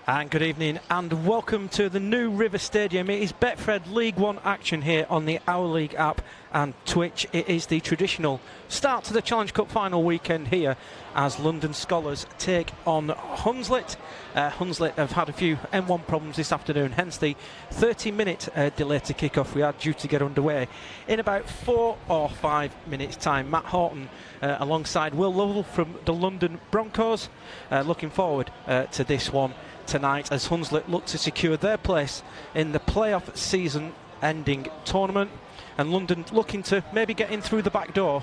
And good evening and welcome to the new River Stadium. It is Betfred League One action here on the Our League app and Twitch. It is the traditional start to the Challenge Cup final weekend here as London Skolars take on Hunslet. Hunslet have had a few M1 problems this afternoon, hence the 30-minute delay to kick off. We are due to get underway in about 4 or 5 minutes time. Matt Horton alongside Will Lovell from the London Broncos. Looking forward to this one tonight as Hunslet look to secure their place in the playoff season ending tournament, and London looking to maybe get in through the back door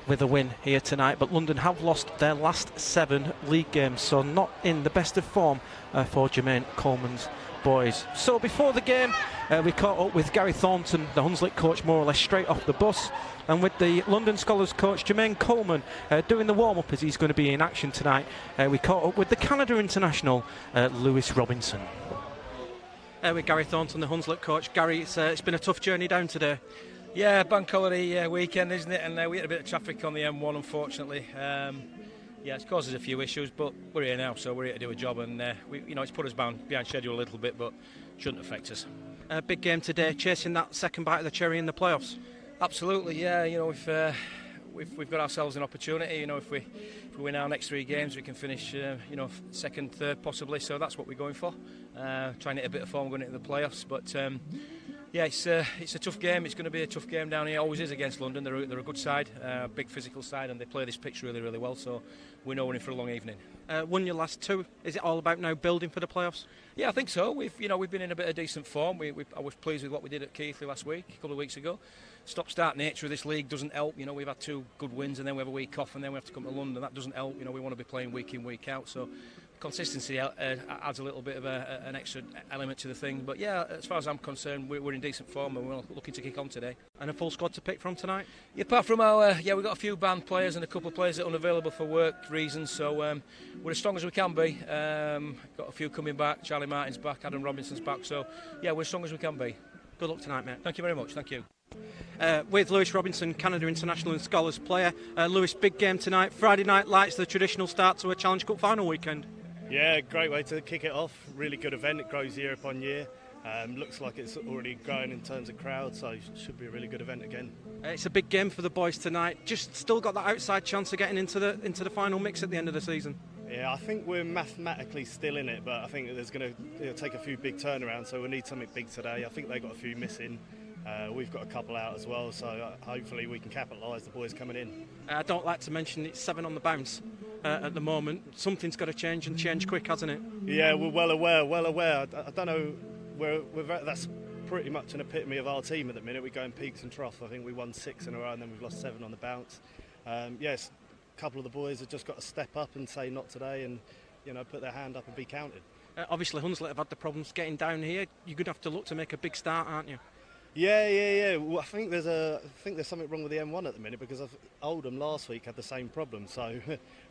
with a win here tonight. But London have lost their last 7 league games, so not in the best of form for Jermaine Coleman's boys. So before the game we caught up with Gary Thornton, the Hunslet coach, more or less straight off the bus, and with the London Skolars coach Jermaine Coleman doing the warm-up as he's going to be in action tonight. We caught up with the Canada international Lewis Robinson. With Gary Thornton, the Hunslet coach. Gary, it's been a tough journey down today. Yeah, bank holiday weekend, isn't it? And we had a bit of traffic on the M1, unfortunately. Yeah, it's caused us a few issues, but we're here now, so we're here to do a job, and it's put us behind schedule a little bit, but shouldn't affect us. Big game today, chasing that second bite of the cherry in the playoffs. Absolutely, yeah. We've got ourselves an opportunity. If we win our next 3 games, we can finish, second, third, possibly. So that's what we're going for. Trying to hit a bit of form going into the playoffs, but. Yeah, it's a tough game. It's going to be a tough game down here. It always is against London. They're a good side, big physical side, and they play this pitch really, really well. So we know we're in for a long evening. Won your last 2. Is it all about now building for the playoffs? Yeah, I think so. We've been in a bit of decent form. I was pleased with what we did at Keighley last week, a couple of weeks ago. Stop-start nature of this league doesn't help. We've had 2 good wins, and then we have a week off, and then we have to come to London. That doesn't help. We want to be playing week in, week out. So consistency adds a little bit of an extra element to the thing. But yeah, as far as I'm concerned, we're in decent form, and we're looking to kick on today. And a full squad to pick from tonight? Yeah, apart from we've got a few banned players and a couple of players that are unavailable for work reasons. So we're as strong as we can be. Got a few coming back. Charlie Martin's back. Adam Robinson's back. So yeah, we're as strong as we can be. Good luck tonight, mate. Thank you very much. Thank you. With Lewis Robinson, Canada international and Skolars player. Lewis, big game tonight. Friday night lights, the traditional start to a Challenge Cup final weekend. Yeah, great way to kick it off. Really good event. It grows year upon year. Looks like it's already growing in terms of crowd, so it should be a really good event again. It's a big game for the boys tonight. Just still got that outside chance of getting into the final mix at the end of the season. Yeah, I think we're mathematically still in it, but I think there's going to take a few big turnarounds, so we'll need something big today. I think they've got a few missing. We've got a couple out as well, so hopefully we can capitalise the boys coming in. I don't like to mention it's 7 on the bounce at the moment. Something's got to change, and change quick, hasn't it? Yeah, we're well aware. I don't know, that's pretty much an epitome of our team at the minute. We go in peaks and troughs. I think we won 6 in a row, and then we've lost 7 on the bounce. Yes, a couple of the boys have just got to step up and say not today, and put their hand up and be counted. Obviously, Hunslet have had the problems getting down here. You're going to have to look to make a big start, aren't you? Yeah. Well, I think there's something wrong with the M1 at the minute, because Oldham last week had the same problem. So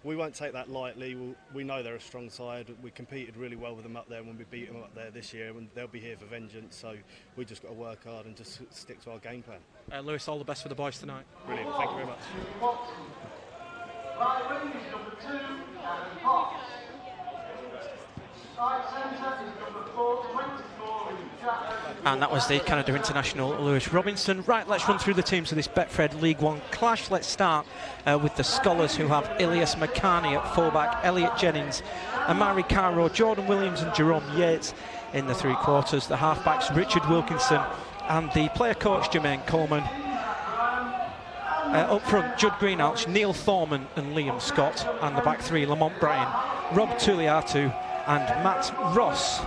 we won't take that lightly. We know they're a strong side. We competed really well with them up there when we beat them up there this year, and they'll be here for vengeance. So we just got to work hard and just stick to our game plan. Lewis, all the best for the boys tonight. Brilliant. Thank you very much. Right wing is number 2, Adam Potts. Right centre is number 4, 24, and that was the Canada international Lewis Robinson. Right, let's run through the teams of this Betfred League One clash. Let's start with the Skolars, who have Ilias McCarney at fullback, Elliot Jennings, Amari Caro, Jordan Williams and Jerome Yates in the 3 quarters. The halfbacks Richard Wilkinson and the player coach Jermaine Coleman. Up front, Judd Greenhalgh, Neil Thorman and Liam Scott, and the back 3, Lamont Bryan, Rob Tuliatu and Matt Ross.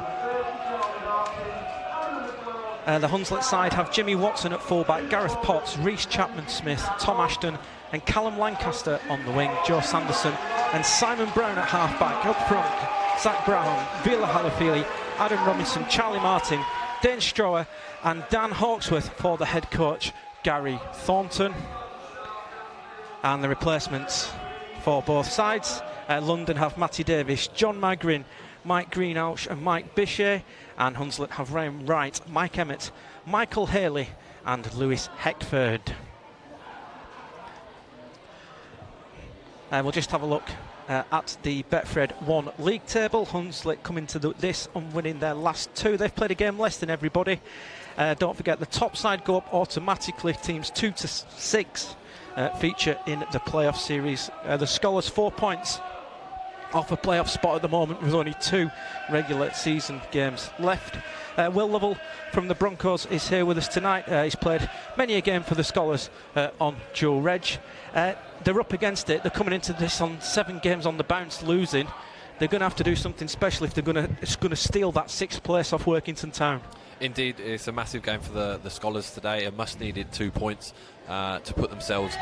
The Hunslet side have Jimmy Watson at fullback, Gareth Potts, Reece Chapman-Smith, Tom Ashton and Callum Lancaster on the wing, Joe Sanderson and Simon Brown at half-back. Up front, Zach Brown, Vila Halafili, Adam Robinson, Charlie Martin, Dane Strower and Dan Hawksworth for the head coach, Gary Thornton. And the replacements for both sides. London have Matty Davis, John Magrin, Mike Greenhalgh and Mike Bichet, and Hunslet have Ryan Wright, Mike Emmett, Michael Haley and Lewis Heckford. We'll just have a look at the Betfred 1 league table. Hunslet coming to this on winning their last 2. They've played a game less than everybody. Don't forget the top side go up automatically. Teams 2 to 6 feature in the playoff series. The Skolars 4 points off a playoff spot at the moment with only 2 regular season games left. Will Lovell from the Broncos is here with us tonight. He's played many a game for the Skolars on dual reg. They're up against it. They're coming into this on 7 games on the bounce, losing. They're going to have to do something special if they're going to steal that 6th place off Workington Town. Indeed, it's a massive game for the Skolars today. A must-needed 2 points to put themselves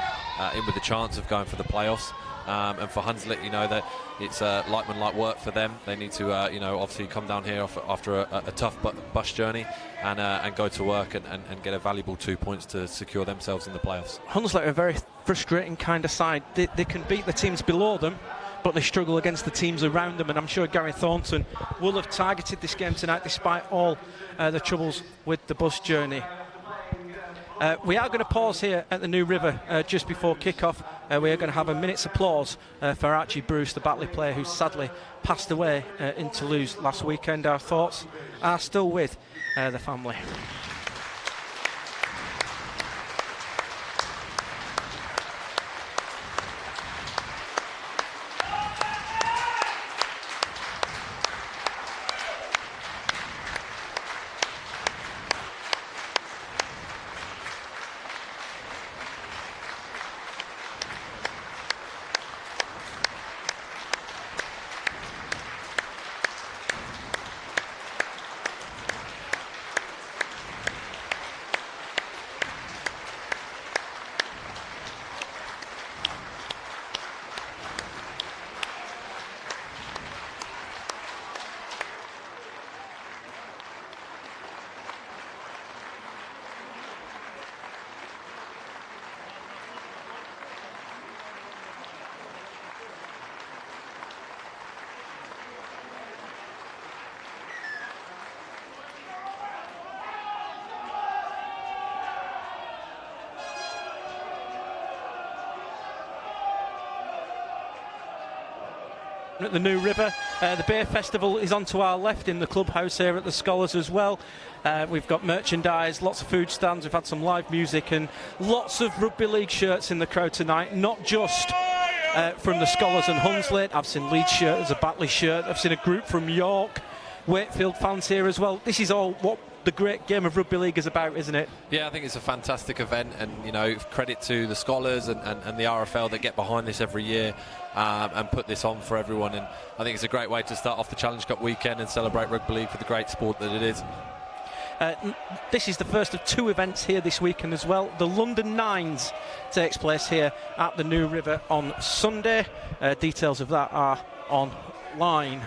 in with the chance of going for the playoffs. And for Hunslet, you know that it's like work for them. They need to, obviously come down here after a tough bus journey and go to work and get a valuable 2 points to secure themselves in the playoffs. Hunslet are a very frustrating kind of side. They can beat the teams below them, but they struggle against the teams around them, and I'm sure Gary Thornton will have targeted this game tonight despite all the troubles with the bus journey. We are going to pause here at the New River just before kick-off. We are going to have a minute's applause for Archie Bruce, the Batley player who sadly passed away in Toulouse last weekend. Our thoughts are still with the family. At the New River, the Beer Festival is on to our left in the clubhouse here at the Skolars as well. We've got merchandise, lots of food stands, we've had some live music and lots of rugby league shirts in the crowd tonight, not just from the Skolars and Hunslet. I've seen Leeds shirt, there's a Batley shirt, I've seen a group from York, Wakefield fans here as well. This is all what the great game of rugby league is about, isn't it? Yeah, I think it's a fantastic event, and credit to the Skolars and the RFL that get behind this every year and put this on for everyone. And I think it's a great way to start off the Challenge Cup weekend and celebrate rugby league for the great sport that it is. This is the first of 2 events here this weekend as well. The London Nines takes place here at the New River on Sunday. Details of that are online.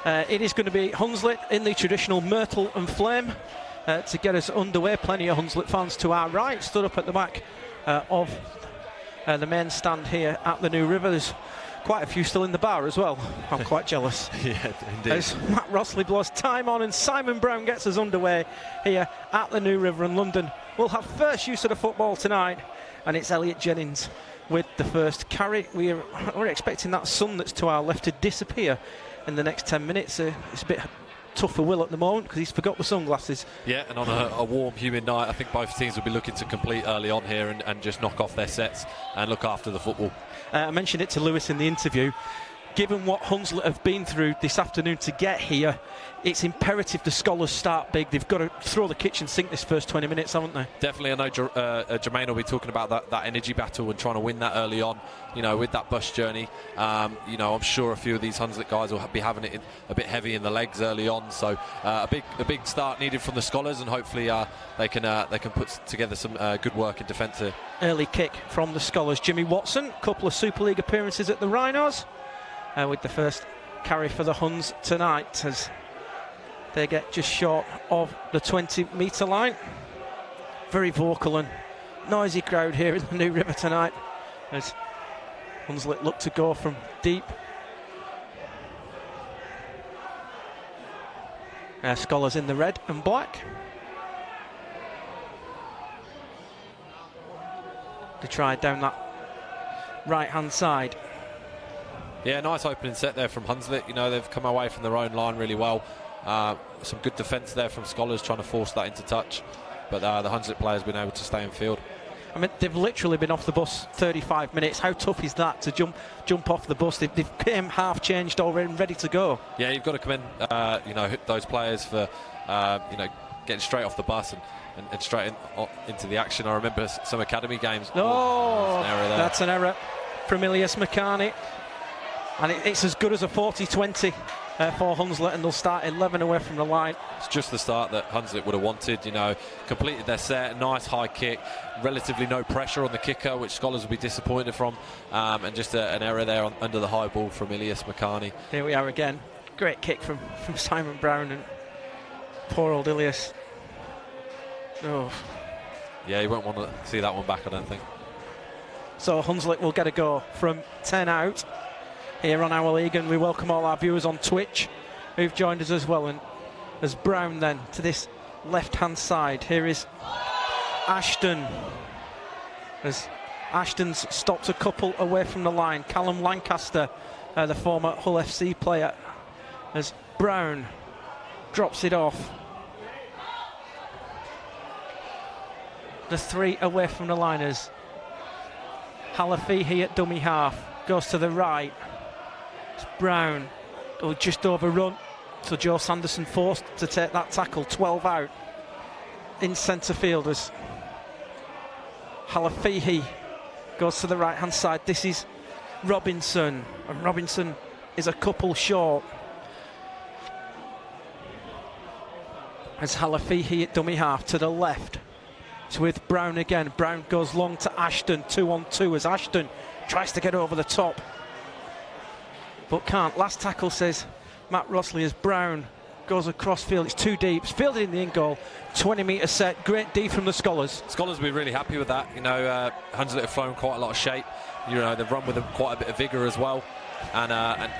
It is going to be Hunslet in the traditional Myrtle and Flame to get us underway. Plenty of Hunslet fans to our right, stood up at the back of the main stand here at the New River. There's quite a few still in the bar as well. I'm quite jealous. Yeah, indeed. As Matt Rossley blows time on and Simon Brown gets us underway here at the New River in London. We'll have first use of the football tonight, and it's Elliot Jennings with the first carry. We're expecting that sun that's to our left to disappear in the next 10 minutes. It's a bit tough for Will at the moment because he's forgot the sunglasses. Yeah, and on a warm, humid night, I think both teams will be looking to complete early on here and just knock off their sets and look after the football. I mentioned it to Lewis in the interview. Given what Hunslet have been through this afternoon to get here, it's imperative the Skolars start big. They've got to throw the kitchen sink this first 20 minutes, haven't they? Definitely. I know Jermaine will be talking about that energy battle and trying to win that early on, with that bus journey. I'm sure a few of these Hunslet guys will be having it a bit heavy in the legs early on. So a big start needed from the Skolars, and hopefully they can put together some good work in defence here. Early kick from the Skolars. Jimmy Watson, couple of Super League appearances at the Rhinos. With the first carry for the Huns tonight as they get just short of the 20-metre line. Very vocal and noisy crowd here in the New River tonight as Hunslet look to go from deep. Skolars in the red and black. They try down that right-hand side. Yeah, nice opening set there from Hunslet. You know, they've come away from their own line really well. Some good defence there from Skolars, trying to force that into touch. But the Hunslet players have been able to stay in field. I mean, they've literally been off the bus 35 minutes. How tough is that to jump off the bus? They've came half changed already and ready to go. Yeah, you've got to commend you know, those players for you know, getting straight off the bus and straight into the action. I remember some academy games. Oh, that's an error from Ilias Makani. And it's as good as a 40-20 for Hunslet, and they'll start 11 away from the line. It's just the start that Hunslet would have wanted. You know, completed their set, nice high kick, relatively no pressure on the kicker, which Skolars will be disappointed from, and just an error there under the high ball from Ilias Makani. Here we are again. Great kick from Simon Brown, and poor old Ilias. Oh. Yeah, you won't want to see that one back, I don't think. So Hunslet will get a go from 10 out here on our league, and we welcome all our viewers on Twitch who've joined us as well. And as Brown then to this left-hand side, here is Ashton. As Ashton's stopped a couple away from the line. Callum Lancaster, the former Hull FC player, as Brown drops it off. The 3 away from the liners. Halafihi at dummy half, goes to the right. It's Brown, just overrun. So Joe Sanderson forced to take that tackle. 12 out in centre fielders. Halafihi goes to the right hand side. This is Robinson, and Robinson is a couple short. As Halafihi at dummy half to the left. It's with Brown again. Brown goes long to Ashton, 2-on-2 as Ashton tries to get over the top, but can't. Last tackle, says Matt Rossley, as Brown goes across field. It's too deep. It's fielded in the in goal. 20-metre set. Great D from the Skolars. Skolars will be really happy with that. You know, Hunslet have thrown quite a lot of shape. You know, they've run with quite a bit of vigour as well. And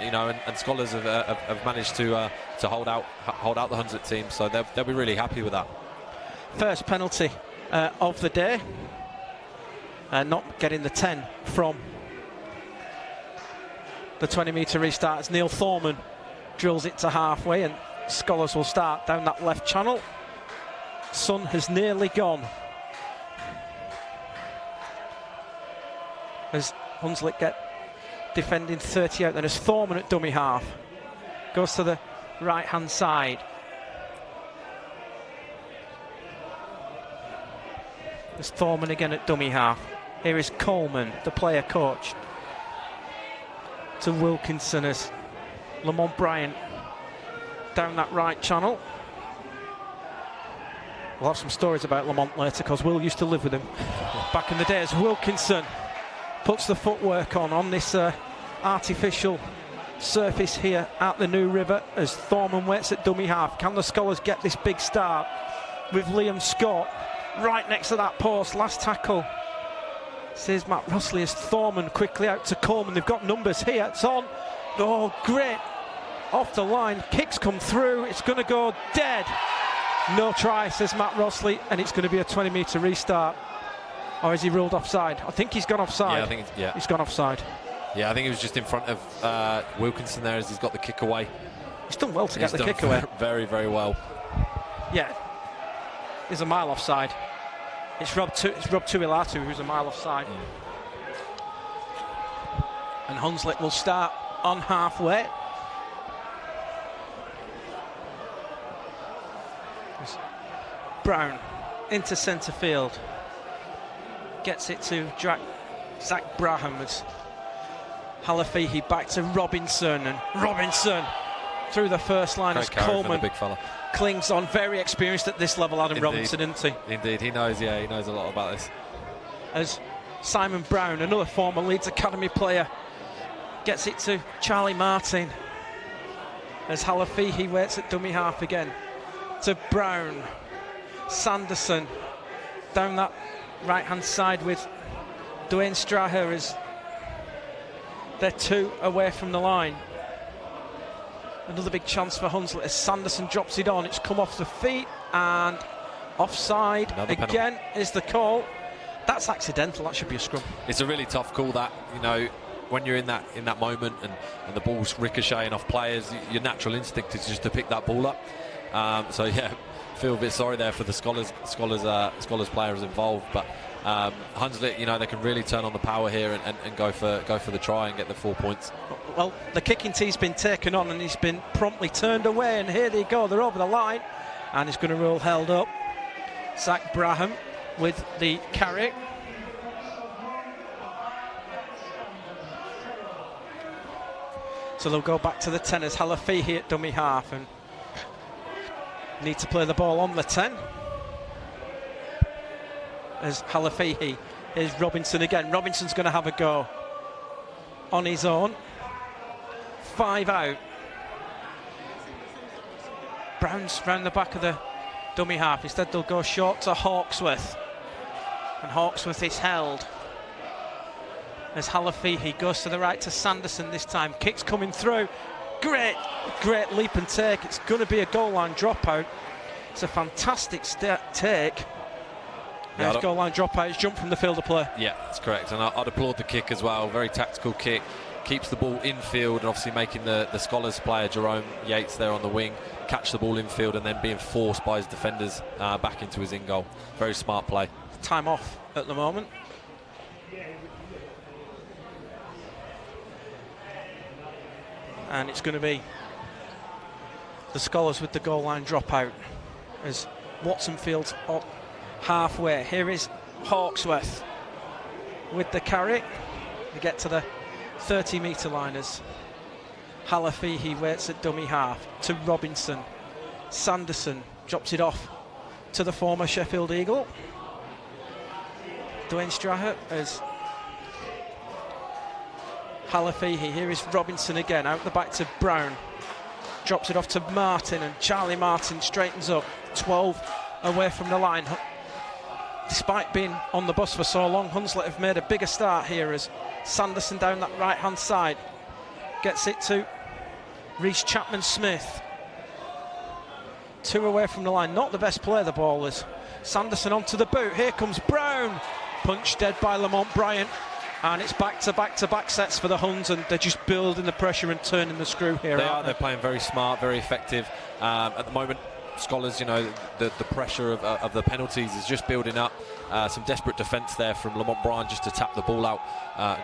you know, and Skolars have managed to hold out the Hunslet team. So they'll be really happy with that. First penalty of the day. Not getting the 10 from the 20-metre restart. As Neil Thorman drills it to halfway, and Skolars will start down that left channel. Sun has nearly gone. As Hunslet get defending 30 out, then as Thorman at dummy half goes to the right hand side. There's Thorman again at dummy half. Here is Coleman, the player coach, to Wilkinson as Lamont Bryant down that right channel. We'll have some stories about Lamont later, because Will used to live with him back in the day. As Wilkinson puts the footwork on this artificial surface here at the New River, as Thorman waits at dummy half. Can the Skolars get this big start with Liam Scott right next to that post? Last tackle, says Matt Rossley, as Thorman quickly out to Coleman. They've got numbers here. It's on. Oh, great. Off the line. Kicks come through. It's going to go dead. No try, says Matt Rossley, and it's going to be a 20-metre restart. Or is he ruled offside? I think he's gone offside. Yeah, I think he's gone offside. Yeah, I think he was just in front of Wilkinson there as he's got the kick away. He's done well to get the kick away. Very, very well. Yeah. He's a mile offside. It's Rob Tuilatu who's a mile offside. And Hunslet will start on halfway. Brown into centre field. Gets it to Zach Brahams. Halafihi back to Robinson, and Robinson through the first line as Coleman big fella clings on. Very experienced at this level, Adam Robinson, isn't he? Indeed, he knows. Yeah, he knows a lot about this. As Simon Brown, another former Leeds Academy player, gets it to Charlie Martin. As Halafihi waits at dummy half again to Brown. Sanderson down that right hand side with Dwayne Straher, as they're 2 away from the line. Another big chance for Hunslet as Sanderson drops it on. It's come off the feet and offside. Another again penalty. Is the call. That's accidental. That should be a scrum. It's a really tough call, that. You know, when you're in that moment and the ball's ricocheting off players, your natural instinct is just to pick that ball up. So yeah, feel a bit sorry there for the Skolars players involved, but Hunslet, you know, they can really turn on the power here and go for the try and get the 4 points. Well, the kicking tee's been taken on and he's been promptly turned away, and here they go, they're over the line, and he's going to rule held up. Zach Braham with the carry. So they'll go back to the 10 as Halafihi at dummy half and need to play the ball on the 10. As Halafihi is Robinson again. Robinson's going to have a go on his own. 5 out. Brown's round the back of the dummy half. Instead they'll go short to Hawksworth. And Hawksworth is held. As Halafihi goes to the right to Sanderson this time. Kicks coming through. Great leap and take. It's going to be a goal line dropout. It's a fantastic take. Yeah, goal line dropout. It's jumped from the field of play. Yeah, that's correct. And I'd applaud the kick as well. Very tactical kick. Keeps the ball infield and obviously making the Skolars player Jerome Yates there on the wing catch the ball infield and then being forced by his defenders back into his in goal. Very smart play. Time off at the moment. And it's going to be the Skolars with the goal line dropout as Watson Fields up halfway. Here is Hawksworth with the carry. They get to the 30-metre line as Halafihi waits at dummy half to Robinson. Sanderson drops it off to the former Sheffield Eagle. Dwayne Straher as Halafihi. Here is Robinson again, out the back to Brown. Drops it off to Martin, and Charlie Martin straightens up. 12 away from the line. Despite being on the bus for so long, Hunslet have made a bigger start here as Sanderson down that right-hand side gets it to Reece Chapman-Smith. 2 away from the line. Not the best play, the ball is. Sanderson onto the boot. Here comes Brown. Punched dead by Lamont Bryant. And it's back-to-back sets for the Huns, and they're just building the pressure and turning the screw here. They're playing very smart, very effective. At the moment, Skolars, you know, the pressure of the penalties is just building up. Some desperate defence there from Lamont Bryant just to tap the ball out.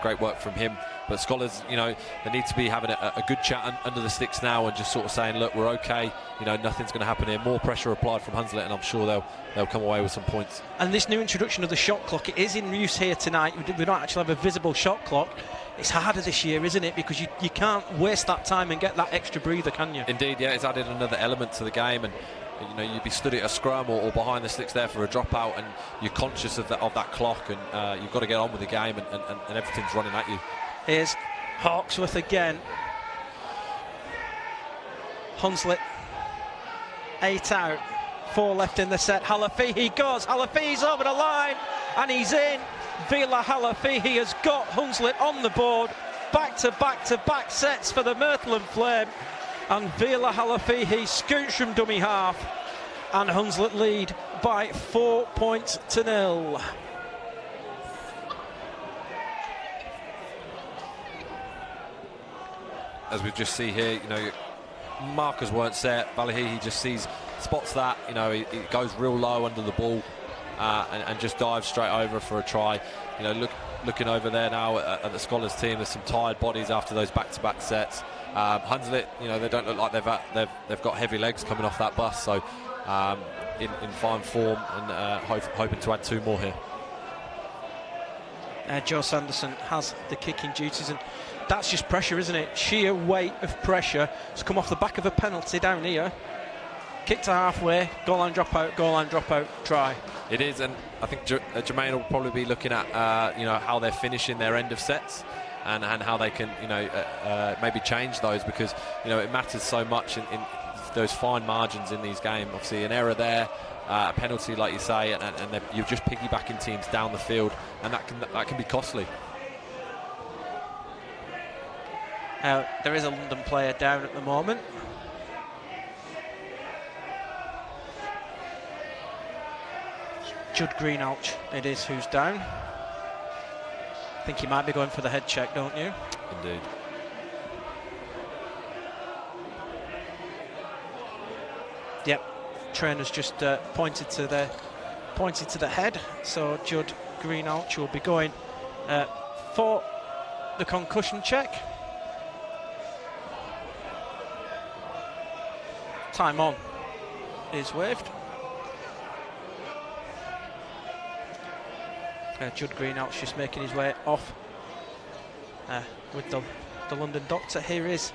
Great work from him. But Skolars, you know, they need to be having a good chat under the sticks now and just sort of saying, look, we're okay. You know, nothing's going to happen here. More pressure applied from Hunslet, and I'm sure they'll come away with some points. And this new introduction of the shot clock, it is in use here tonight. We don't actually have a visible shot clock. It's harder this year, isn't it? Because you can't waste that time and get that extra breather, can you? Indeed, yeah. It's added another element to the game, and you know, you'd be stood at a scrum or behind the sticks there for a dropout, and you're conscious of that clock, and you've got to get on with the game, and everything's running at you. Here's Hawksworth again. Hunslet 8 out, 4 left in the set. Halafihi goes. Halafihi's over the line, and he's in. Vila Halafihi has got Hunslet on the board. Back-to-back sets for the Myrtle and Flame. And Vila Halafihi scoots from dummy half, and Hunslet lead by 4 points to 0. As we just see here, you know, markers weren't set. Valahihi just spots that, you know, he goes real low under the ball and just dives straight over for a try. You know, looking over there now at the Skolars team, there's some tired bodies after those back-to-back sets. Hunslet, you know, they don't look like they've got heavy legs coming off that bus, so in fine form, and hoping to add 2 more here. Joe Sanderson has the kicking duties, and that's just pressure, isn't it? Sheer weight of pressure. It's come off the back of a penalty down here. Kick to halfway, goal line dropout, try. It is, and I think Jermaine will probably be looking at you know, how they're finishing their end of sets. And how they can, you know, maybe change those, because, you know, it matters so much in those fine margins in these games. Obviously, an error there, a penalty, like you say, and you're just piggybacking teams down the field, and that can be costly. There is a London player down at the moment. Judd Greenhalgh, it is, who's down. I think he might be going for the head check, don't you? Indeed. Yep, trainers just pointed to the head, so Judd Greenouch will be going for the concussion check. Time on is waved. Judd Greenouch just making his way off with the London doctor. Here is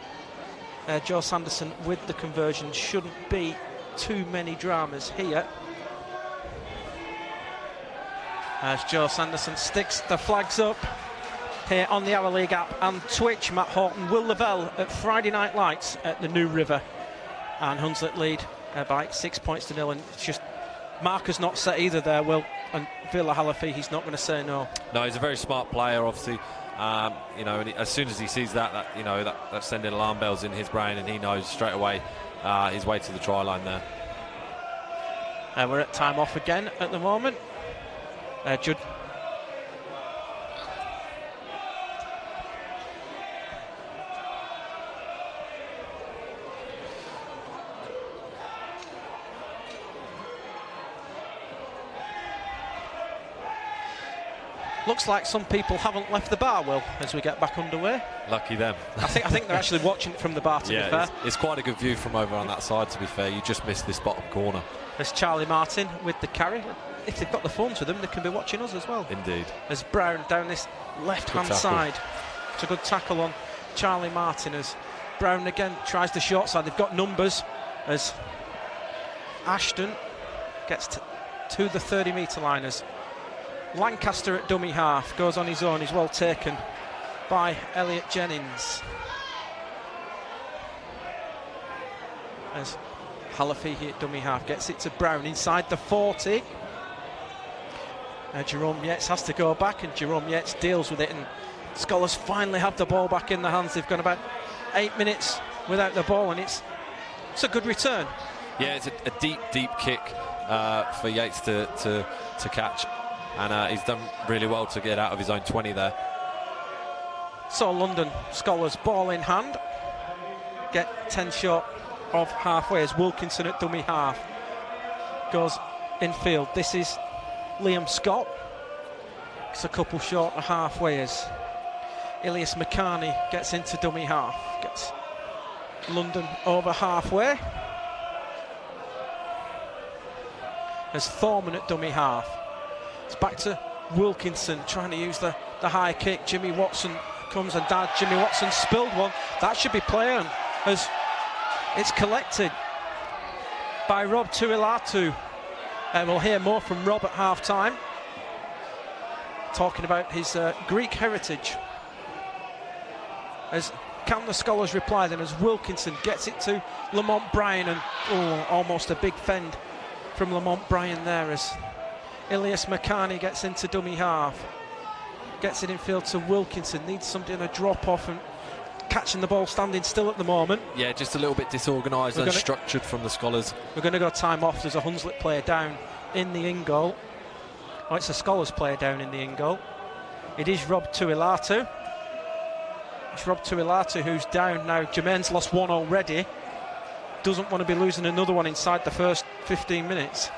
Joe Sanderson with the conversion. Shouldn't be too many dramas here. As Joe Sanderson sticks the flags up here on the Our League app and Twitch. Matt Horton will the bell at Friday Night Lights at the New River, and Hunslet lead by 6 points to 0. And it's just marker's not set either there, Will, and Villa Halafi, he's not going to say no. No, he's a very smart player, obviously. You know, and as soon as he sees that you know, that's sending alarm bells in his brain, and he knows straight away his way to the try line there. We're at time off again at the moment. Judd. Looks like some people haven't left the bar, Will, as we get back underway. Lucky them. I think they're actually watching it from the bar, to be fair. It's quite a good view from over on that side, to be fair. You just missed this bottom corner. There's Charlie Martin with the carry. If they've got the phones with them, they can be watching us as well. Indeed. As Brown down this left-hand side. It's a good tackle on Charlie Martin as Brown again tries the short side. They've got numbers as Ashton gets to the 30-metre line as Lancaster at dummy half goes on his own. He's well taken by Elliot Jennings. As Halafihi at dummy half gets it to Brown inside the 40. Jerome Yates has to go back, and Jerome Yates deals with it, and Skolars finally have the ball back in their hands. They've gone about 8 minutes without the ball, and it's a good return. Yeah, it's a deep kick for Yates to catch, and he's done really well to get out of his own 20 there. So London Skolars ball in hand, get 10 short of halfway as Wilkinson at dummy half goes infield. This is Liam Scott. It's a couple short of halfway as Ilias McCarney gets into dummy half, gets London over halfway as Thorman at dummy half. It's back to Wilkinson trying to use the high kick. Jimmy Watson comes and Jimmy Watson spilled one. That should be play on as it's collected by Rob Tuilatu. We'll hear more from Rob at half time, talking about his Greek heritage. As can the Skolars reply then as Wilkinson gets it to Lamont Bryan, and almost a big fend from Lamont Bryan there as Ilias McCarney gets into dummy half, gets it in field to Wilkinson, needs somebody in a drop off and catching the ball standing still at the moment. Yeah, just a little bit disorganised and unstructured from the Skolars. We're going to go time off. There's a Hunslet player down in the in goal. Oh, it's a Skolars player down in the in goal. It is Rob Tuilatu. It's Rob Tuilatu who's down now. Jermaine's lost one already. Doesn't want to be losing another one inside the first 15 minutes.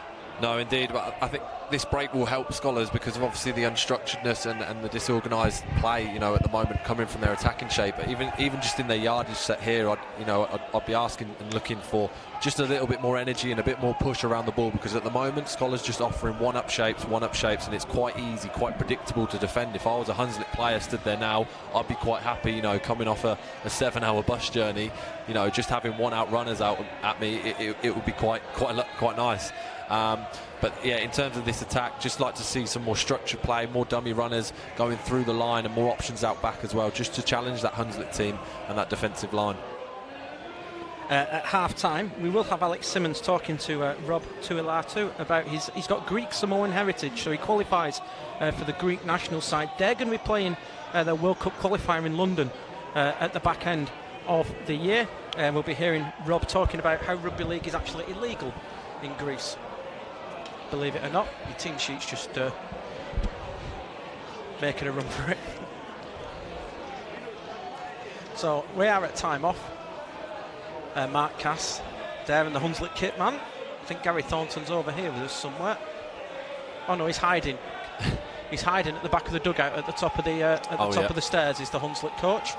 No, indeed, but I think this break will help Skolars because of obviously the unstructuredness and the disorganised play, you know, at the moment coming from their attacking shape. But even just in their yardage set here, I'd be asking and looking for just a little bit more energy and a bit more push around the ball, because at the moment Skolars just offering one-up shapes, and it's quite easy, quite predictable to defend. If I was a Hunslet player stood there now, I'd be quite happy, you know, coming off a 7-hour bus journey, you know, just having one-out runners out at me, it would be quite nice. But yeah, in terms of this attack, just like to see some more structured play, more dummy runners going through the line, and more options out back as well, just to challenge that Hunslet team and that defensive line. At half time, we will have Alex Simmons talking to Rob Tuilatu about he's got Greek Samoan heritage, so he qualifies for the Greek national side. They're going to be playing their World Cup qualifier in London at the back end of the year. We'll be hearing Rob talking about how rugby league is actually illegal in Greece. Believe it or not, your team sheet's just making a run for it. So we are at time off. Mark Cass there in the Hunslet kit man. I think Gary Thornton's over here with us somewhere. Oh no, he's hiding. He's hiding at the back of the dugout at the top of the of the stairs. Is the Hunslet coach.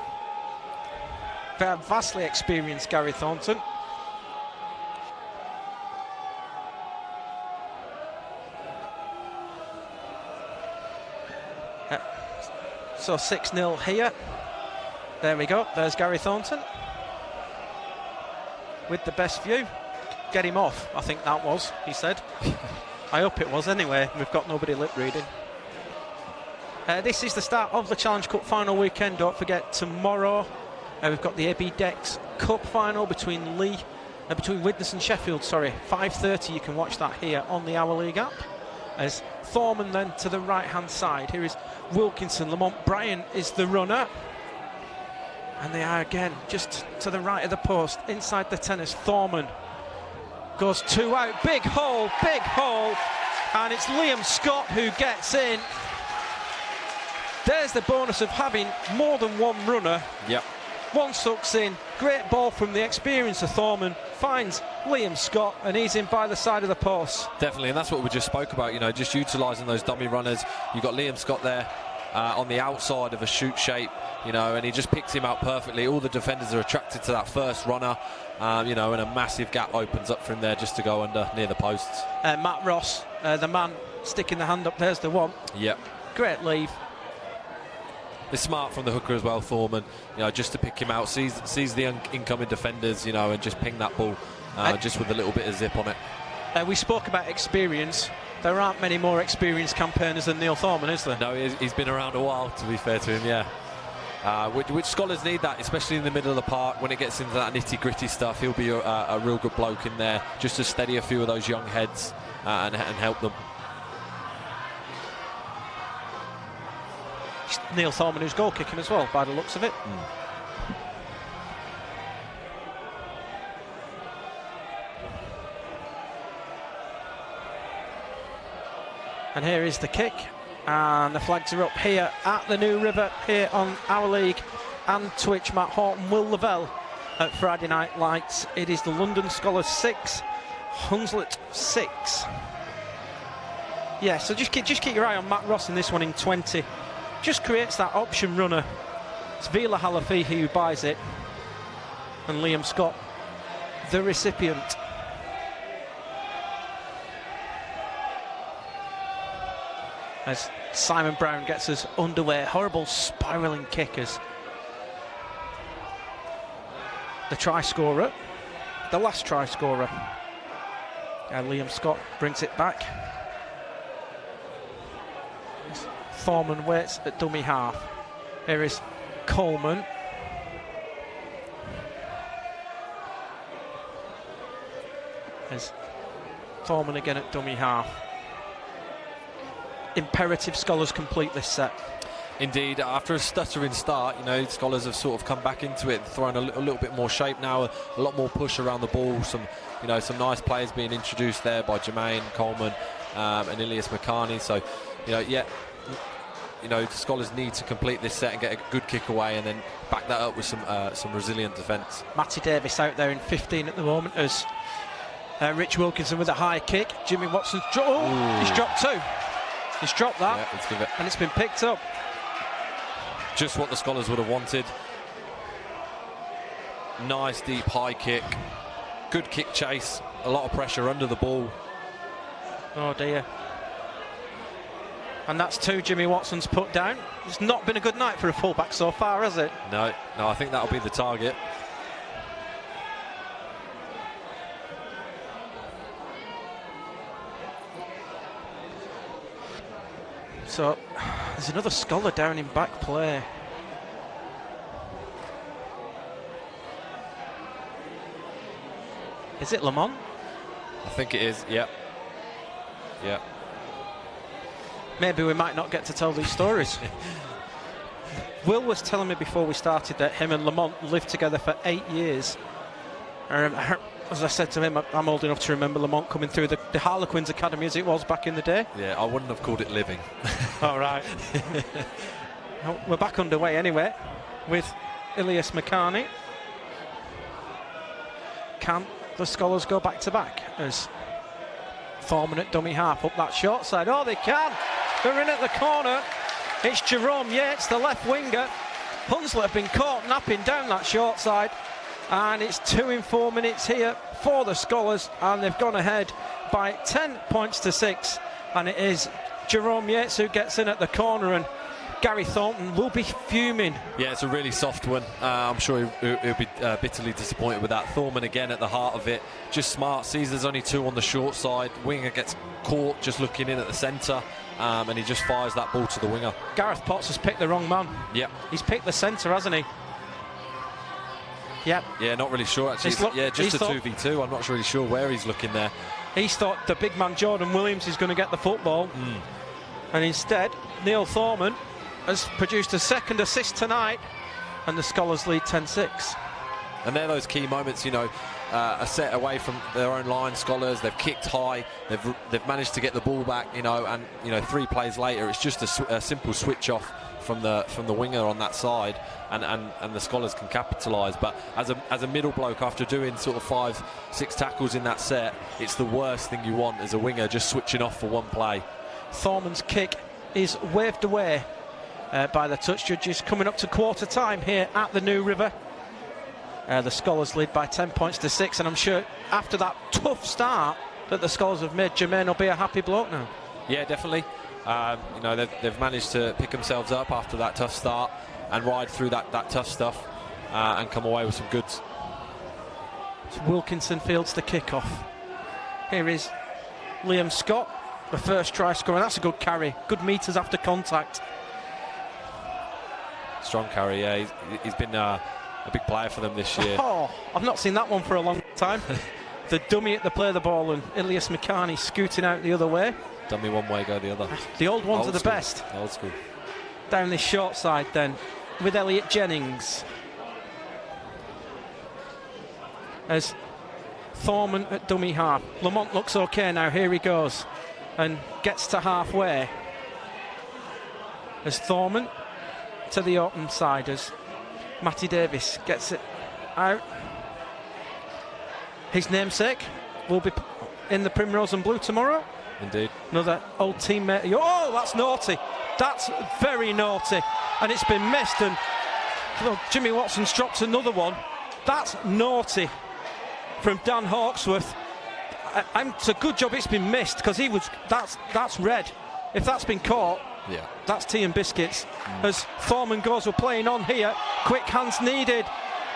Very vastly experienced Gary Thornton. So 6-0 here. There we go. There's Gary Thornton with the best view. Get him off, I think that was, he said. I hope it was anyway. We've got nobody lip reading. This is the start of the Challenge Cup final weekend. Don't forget, tomorrow we've got the AB Dex Cup final between Widnes and Sheffield. Sorry, 5:30. You can watch that here on the Our League app. As Thorman then to the right-hand side. Here is Wilkinson. Lamont Bryan is the runner. And they are again just to the right of the post, inside the tennis. Thorman goes 2 out. Big hole. And it's Liam Scott who gets in. There's the bonus of having more than one runner. Yep. One sucks in. Great ball from the experience of Thorman. Finds Liam Scott and he's in by the side of the post. Definitely, and that's what we just spoke about, you know, just utilising those dummy runners. You've got Liam Scott there on the outside of a shoot shape, you know, and he just picks him out perfectly. All the defenders are attracted to that first runner, you know, and a massive gap opens up from there just to go under near the posts. Matt Ross, the man sticking the hand up, there's the one. Yep. Great leave. It's smart from the hooker as well, Thorman, you know, just to pick him out, sees the incoming defenders, you know, and just ping that ball just with a little bit of zip on it. We spoke about experience. There aren't many more experienced campaigners than Neil Thorman, is there? No, he's been around a while, to be fair to him, yeah. Which Scholars need that, especially in the middle of the park. When it gets into that nitty-gritty stuff, he'll be a real good bloke in there, just to steady a few of those young heads and help them. Neil Thorman, who's goal kicking as well, by the looks of it. And here is the kick, and the flags are up here at the New River, here on Our League and Twitch. Matt Horton, Will Lavelle at Friday Night Lights. It is the London Skolars 6, Hunslet 6. Yeah, so just keep your eye on Matt Ross in this one in 20. Just creates that option runner. It's Vila Halafihi who buys it, and Liam Scott, the recipient. As Simon Brown gets us underway. Horrible spiralling kick as the try scorer, the last try scorer. And Liam Scott brings it back. Thorman waits at dummy half. Here is Coleman. There's Thorman again at dummy half. Imperative Scholars complete this set. Indeed, after a stuttering start, you know, Scholars have sort of come back into it, throwing a little bit more shape now, a lot more push around the ball. Some nice players being introduced there by Jermaine Coleman and Ilias Makani. So, the Scholars need to complete this set and get a good kick away, and then back that up with some resilient defence. Matty Davis out there in 15 at the moment as Rich Wilkinson with a high kick. Jimmy Watson's he's dropped 2. He's dropped that, yeah, let's give it. And it's been picked up. Just what the Scholars would have wanted. Nice deep high kick. Good kick chase. A lot of pressure under the ball. Oh dear. And that's 2 Jimmy Watson's put down. It's not been a good night for a fullback so far, has it? No, I think that'll be the target. So there's another Scholar down in back play. Is it Lamont? I think it is, yep. Yeah. Maybe we might not get to tell these stories. Will was telling me before we started that him and Lamont lived together for 8 years. As I said to him, I'm old enough to remember Lamont coming through the Harlequins Academy as it was back in the day. Yeah, I wouldn't have called it living. All right. We're back underway anyway with Ilias Makani. Can the Skolars go back to back as Thorman at dummy half up that short side? Oh, they can. They're in at the corner. It's Jerome Yates, the left winger. Hunslet have been caught napping down that short side, and it's 2 in 4 minutes here for the Skolars, and they've gone ahead by 10 points to 6, and it is Jerome Yates who gets in at the corner, and Gary Thornton will be fuming. Yeah, it's a really soft one. I'm sure he'll be bitterly disappointed with that. Thorman again at the heart of it, just smart, sees there's only 2 on the short side. Winger gets caught just looking in at the centre, and he just fires that ball to the winger. Gareth Potts has picked the wrong man. Yeah. He's picked the centre, hasn't he? Yeah. Yeah, not really sure actually. Just a 2v2. I'm not really sure where he's looking there. He's thought the big man Jordan Williams is going to get the football, and instead Neil Thorman has produced a second assist tonight, and the Skolars lead 10-6. And they're those key moments, you know, a set away from their own line. Skolars, they've kicked high, they've managed to get the ball back, you know, and 3 plays later, it's just a simple switch off from the winger on that side, and the Skolars can capitalise. But as a middle bloke, after doing sort of 5-6 tackles in that set, it's the worst thing you want as a winger, just switching off for one play. Thorman's kick is waved away by the touch judges. Coming up to quarter time here at the New River. The Skolars lead by 10 points to 6, and I'm sure after that tough start that the Skolars have made, Jermaine will be a happy bloke now. Yeah, definitely. They've managed to pick themselves up after that tough start and ride through that tough stuff and come away with some goods. Wilkinson fields the kick-off. Here is Liam Scott, the first try scorer. That's a good carry, good metres after contact. Strong carry, yeah. He's been a big player for them this year. Oh, I've not seen that one for a long time. The dummy at the play of the ball, and Ilias Makani scooting out the other way. Dummy one way, go the other. The old ones are the best. Old school. Down this short side then, with Elliot Jennings. As Thorman at dummy half. Lamont looks okay now, here he goes. And gets to halfway. As Thorman to the open side, as Matty Davis gets it out. His namesake will be in the Primrose and Blue tomorrow. Indeed. Another old teammate. Oh, that's naughty. That's very naughty. And it's been missed. And Jimmy Watson's dropped another one. That's naughty from Dan Hawksworth. It's a good job it's been missed, because he was. That's red. If that's been caught, yeah, that's tea and biscuits. As Thorman goes, we're playing on here. Quick hands needed.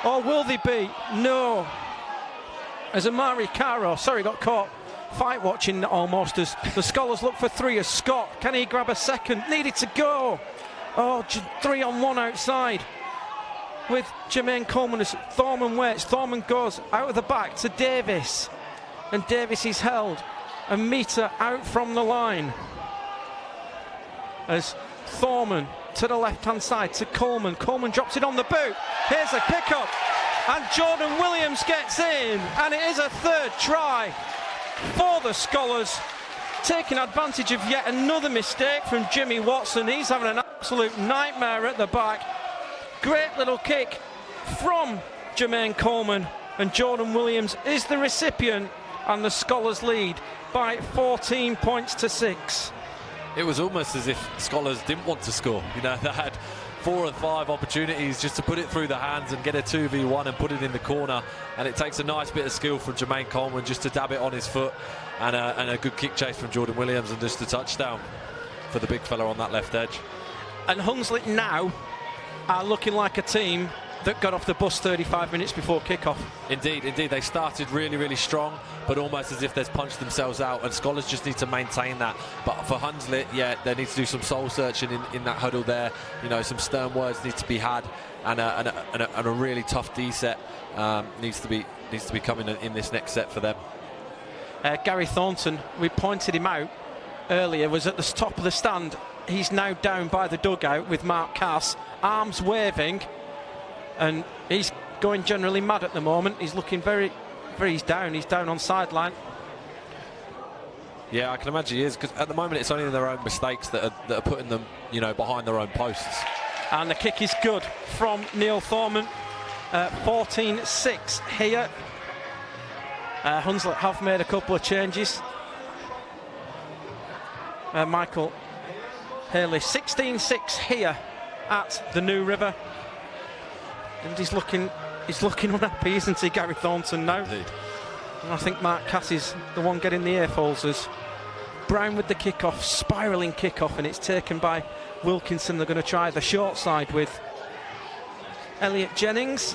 Or will they be? No. As Amari Caro, got caught fight watching almost, as the Skolars look for 3 as Scott. Can he grab a second? Needed to go. Oh, 3-on-1 outside with Jermaine Coleman as Thorman waits. Thorman goes out of the back to Davis, and Davis is held a metre out from the line. As Thorman to the left-hand side to Coleman. Coleman drops it on the boot. Here's a pick-up, and Jordan Williams gets in, and it is a 3rd try for the Skolars, taking advantage of yet another mistake from Jimmy Watson. He's having an absolute nightmare at the back. Great little kick from Jermaine Coleman, and Jordan Williams is the recipient, and the Skolars lead by 14 points to 6. It was almost as if Skolars didn't want to score. You know, they had 4 or 5 opportunities just to put it through the hands and get a 2v1 and put it in the corner, and it takes a nice bit of skill from Jermaine Coleman just to dab it on his foot, and a good kick chase from Jordan Williams, and just a touchdown for the big fella on that left edge. And Hunslet now are looking like a team that got off the bus 35 minutes before kick-off. Indeed. They started really, really strong, but almost as if they've punched themselves out, and Skolars just need to maintain that. But for Hunslet, yeah, they need to do some soul searching in that huddle there. You know, some stern words need to be had, and a really tough D set needs to be coming in this next set for them. Gary Thornton, we pointed him out earlier, was at the top of the stand. He's now down by the dugout with Mark Cass, arms waving, and he's going generally mad at the moment. He's looking he's down on sideline. Yeah, I can imagine he is, because at the moment it's only their own mistakes that are putting them, you know, behind their own posts. And the kick is good from Neil Thorman. 14-6 here. Hunslet have made a couple of changes. Michael Haley, 16-6 here at the New River. And he's looking unhappy, isn't he, Gary Thornton now? Indeed. And I think Mark Cassie's the one getting the earfuls as Brown with the kick-off, spiralling kick-off, and it's taken by Wilkinson. They're going to try the short side with Elliot Jennings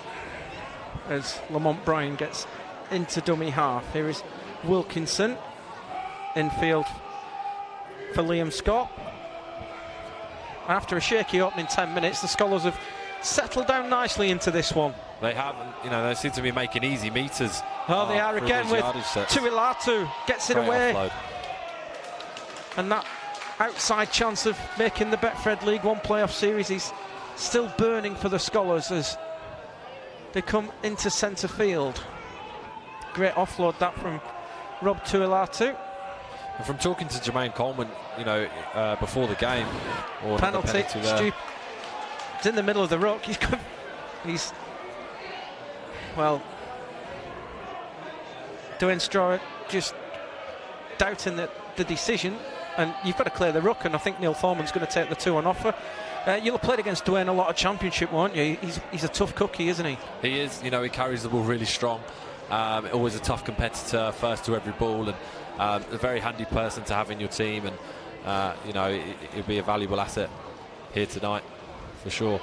as Lamont Bryan gets into dummy half. Here is Wilkinson infield for Liam Scott. After a shaky opening 10 minutes, the Skolars have settled down nicely into this one. They haven't, they seem to be making easy meters. Oh, they are again with Tuilatu, gets it away. Offload. And that outside chance of making the Betfred League One playoff series is still burning for the Skolars as they come into centre field. Great offload that from Rob Tuilatu. And from talking to Jermaine Coleman, before the game, or penalty there. It's in the middle of the ruck. Dwayne Straw just doubting the decision, and you've got to clear the ruck, and I think Neil Thorman's going to take the 2 on offer. You'll have played against Dwayne a lot of championship, won't you? He's a tough cookie, isn't he? He is. He carries the ball really strong. Always a tough competitor, first to every ball, and a very handy person to have in your team, and it'll be a valuable asset here tonight for sure.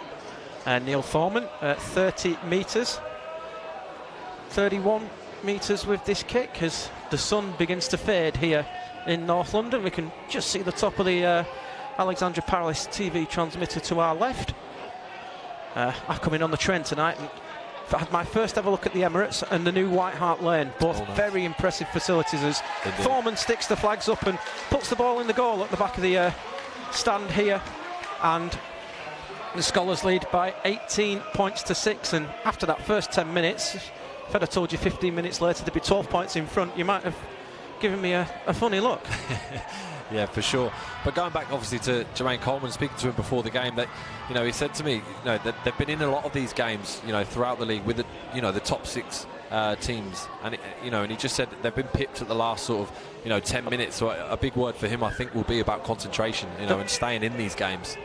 Neil Thorman at 30 metres, 31 metres with this kick as the sun begins to fade here in North London. We can just see the top of the Alexandra Palace TV transmitter to our left. I come in on the train tonight and had my first ever look at the Emirates and the new White Hart Lane. Both nice. Very impressive facilities as Thorman sticks the flags up and puts the ball in the goal at the back of the stand here. And the Skolars lead by 18 points to 6. And after that first 10 minutes, if I'd have told you 15 minutes later to be 12 points in front, you might have given me a funny look. Yeah, for sure. But going back, obviously, to Jermaine Coleman, speaking to him before the game, that he said to me, that they've been in a lot of these games, throughout the league with the top 6 teams, and and he just said they've been pipped at the last sort of 10 minutes. So a big word for him, I think, will be about concentration, and staying in these games.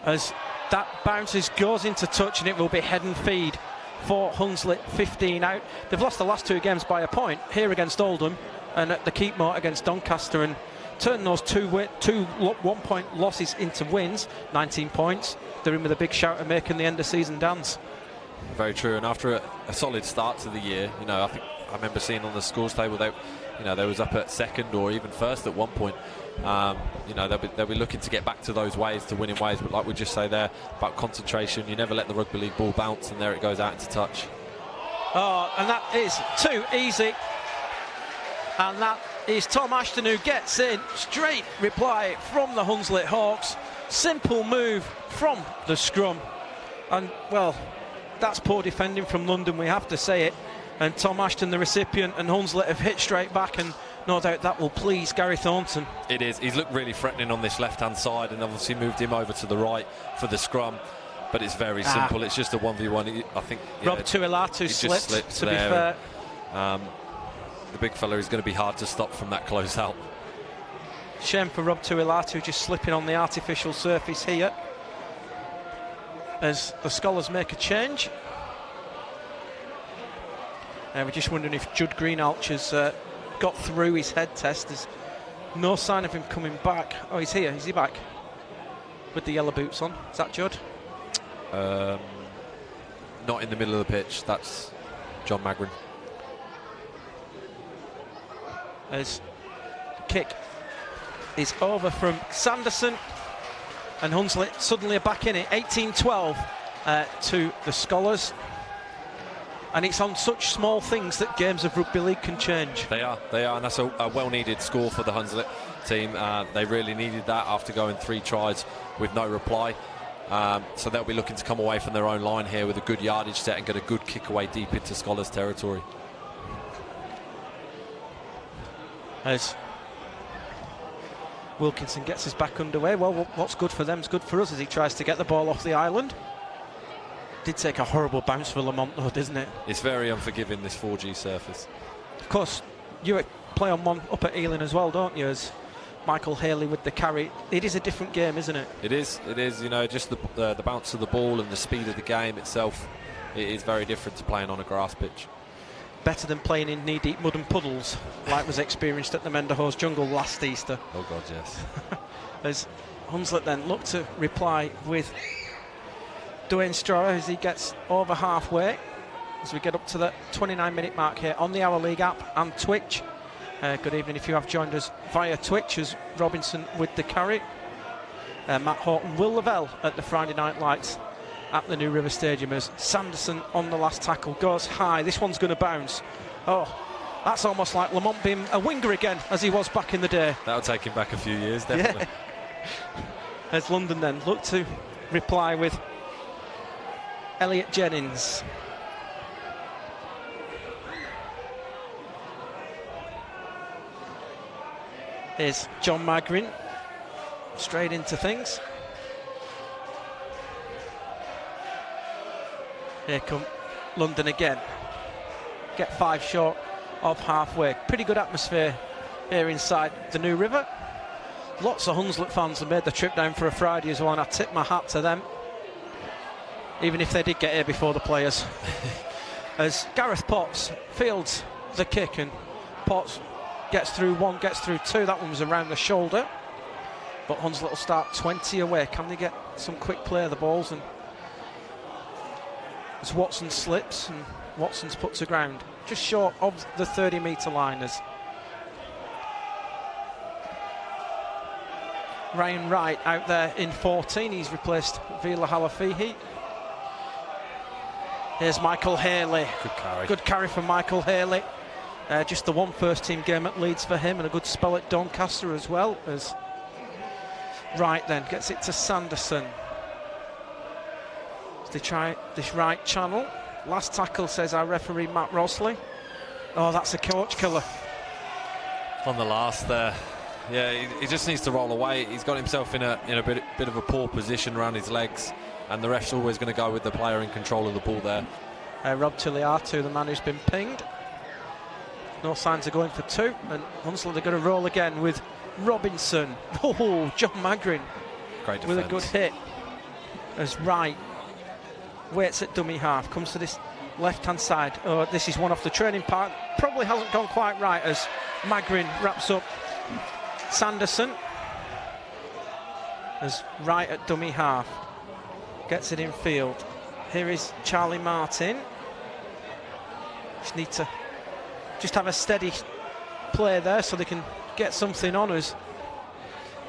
As that bounces, goes into touch, and it will be head and feed for Hunslet. 15 out. They've lost the last 2 games by a point here against Oldham and at the Keepmoat against Doncaster, and turn those 2 1-point losses into wins. 19 points. They're in with a big shout at making the end of season dance. Very true. And after a solid start to the year, I think I remember seeing on the scores table they was up at second or even first at one point. They'll be looking to get back to those ways, to winning ways. But like we just say there about concentration, you never let the rugby league ball bounce, and there it goes out into touch. Oh, and that is too easy. And that is Tom Ashton who gets in. Straight reply from the Hunslet Hawks. Simple move from the scrum. And, well, that's poor defending from London, we have to say it. And Tom Ashton, the recipient, and Hunslet have hit straight back, and no doubt that will please Gary Thornton. It is. He's looked really threatening on this left-hand side, and obviously moved him over to the right for the scrum. But it's very simple. It's just a 1v1. I think Rob Tuilatu slipped, to be fair. The big fella is going to be hard to stop from that close out. Shame for Rob Tuilatu, just slipping on the artificial surface here as the Skolars make a change. We're just wondering if Judd Greenhalgh has got through his head test. There's no sign of him coming back. Oh, he's here. Is he back with the yellow boots on? Is that Judd? Not in the middle of the pitch. That's John Magrin. As the kick is over from Sanderson, and Hunslet suddenly are back in it. 18-12 to the Skolars. And it's on such small things that games of rugby league can change. They are, and that's a well-needed score for the Hunslet team. They really needed that after going 3 tries with no reply. So they'll be looking to come away from their own line here with a good yardage set and get a good kick away deep into Skolars territory. As Wilkinson gets us back underway. Well, what's good for them is good for us as he tries to get the ball off the island. Did take a horrible bounce for Lamont though, didn't it? It's very unforgiving, this 4G surface. Of course, you play on one up at Ealing as well, don't you? As Michael Haley with the carry. It is a different game, isn't it? It is, you know, just the bounce of the ball and the speed of the game itself. It is very different to playing on a grass pitch. Better than playing in knee-deep mud and puddles, like was experienced at the Menderhose Jungle last Easter. Oh God, yes. As Hunslet then looked to reply with Dwayne Strower as he gets over halfway, as we get up to the 29-minute mark here on the Our League app and Twitch. Good evening if you have joined us via Twitch, as Robinson with the carry. Matt Horton, Will Lavelle at the Friday Night Lights at the New River Stadium, as Sanderson on the last tackle goes high. This one's going to bounce. Oh, that's almost like Lamont being a winger again as he was back in the day. That'll take him back a few years, definitely. Yeah. As London then look to reply with Elliot Jennings. Here's John Magrin straight into things. Here come London again. Get 5 short of halfway. Pretty good atmosphere here inside the New River. Lots of Hunslet fans have made the trip down for a Friday as well, and I tip my hat to them, even if they did get here before the players. As Gareth Potts fields the kick, and Potts gets through one, gets through two. That one was around the shoulder, but Hunslet will start 20 away. Can they get some quick play of the balls? And as Watson slips, and Watson's put to ground just short of the 30-metre line, as Ryan Wright out there in 14. He's replaced Vila Halafihi. Here's Michael Haley. Good carry. Good carry from Michael Haley. Just the one first-team game at Leeds for him, and a good spell at Doncaster as well. As Wright then gets it to Sanderson. As they try this right channel. Last tackle, says our referee Matt Rosley. Oh, that's a coach killer. On the last there. Yeah, he just needs to roll away. He's got himself in a bit of a poor position around his legs, and the ref's always going to go with the player in control of the ball there. Rob Tiliatu, the man who's been pinged. No signs of going for two, and Hunslet are going to roll again with Robinson. Oh, John Magrin Great defence. with a good hit. As Wright waits at dummy half, comes to this left-hand side. Oh, this is one off the training park. Probably hasn't gone quite right as Magrin wraps up Sanderson. As Wright at dummy half gets it in field. Here is Charlie Martin. Just need to have a steady play there so they can get something on us.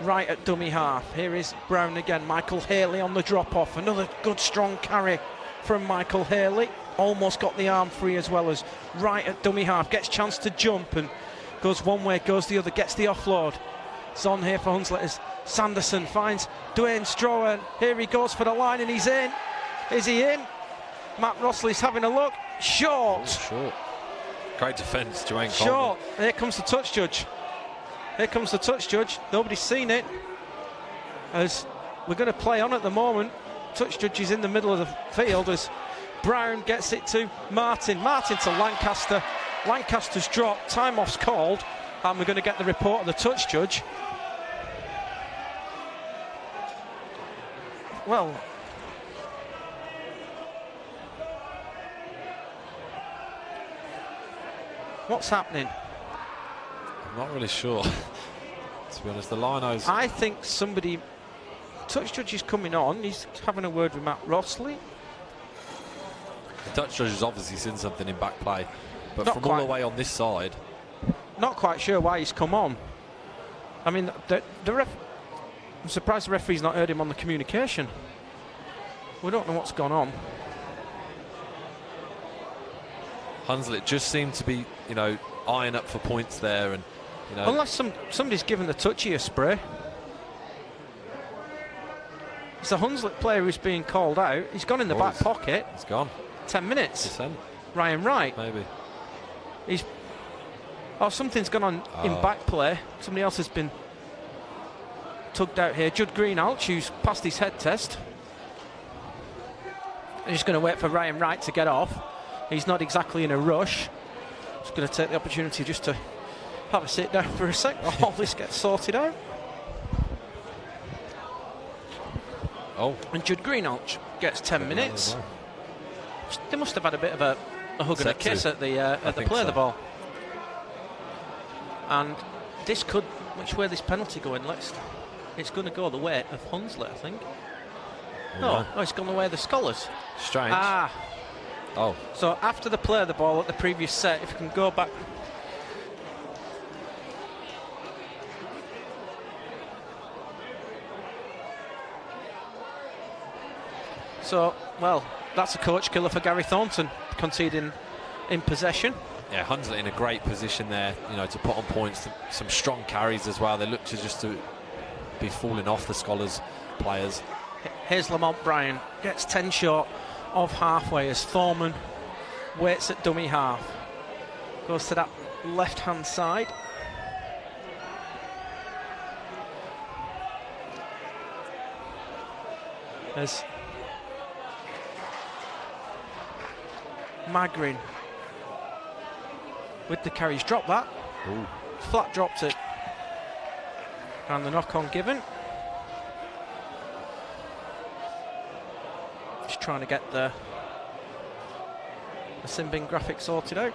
Right at dummy half. Here is Brown again. Michael Haley on the drop-off. Another good strong carry from Michael Haley. Almost got the arm free as well. As right at dummy half. Gets chance to jump and goes one way, goes the other. Gets the offload. It's on here for Hunslet as Sanderson finds Dwayne Strower. Here he goes for the line and he's in. Is he in? Matt Rosley's having a look. Short. Oh, short. Great defence, Dwayne Short. Here comes the touch judge. Here comes the touch judge. Nobody's seen it. As we're going to play on at the moment. Touch judge is in the middle of the field as Brown gets it to Martin. Martin to Lancaster. Lancaster's dropped. Time off's called. And we're going to get the report of the touch judge. Well, what's happening? I'm not really sure. To be honest, the linos. I think somebody. Touch judge is coming on. He's having a word with Matt Rosley. The touch judge has obviously seen something in back play, but Not from quite. all the way on this side. Not quite sure why he's come on. I mean, the ref. I'm surprised the referee's not heard him on the communication. We don't know what's gone on. Hunslet just seemed to be, eyeing up for points there, and Unless somebody's given the touchy a spray. It's a Hunslet player who's being called out. He's gone in the back pocket. It's gone. 10 minutes. Descent. Ryan Wright. Maybe. Something's gone on in back play. Somebody else has been tugged out here. Judd Greenhalgh, who's passed his head test. He's just going to wait for Ryan Wright to get off. He's not exactly in a rush. He's going to take the opportunity just to have a sit down for a sec while all this gets sorted out. Oh. And Judd Greenhalgh gets 10 minutes. Well. They must have had a bit of a hug and a kiss at the play of the ball. And this could, which way this penalty going? It's going to go the way of Hunslet, I think. No, it's gone the way of the Skolars. Strange. Oh. So after the play of the ball at the previous set, if you can go back. So, well, that's a coach killer for Gary Thornton, conceding in possession. Yeah, Hunslet in a great position there, to put on points, some strong carries as well. They look to be falling off the Skolars players. Here's Lamont Bryan, gets 10 short of halfway as Thorman waits at dummy half. Goes to that left-hand side. As Magrin with the carries, drop that. Ooh. Flat dropped it. And the knock-on given. Just trying to get the Simbin graphic sorted out.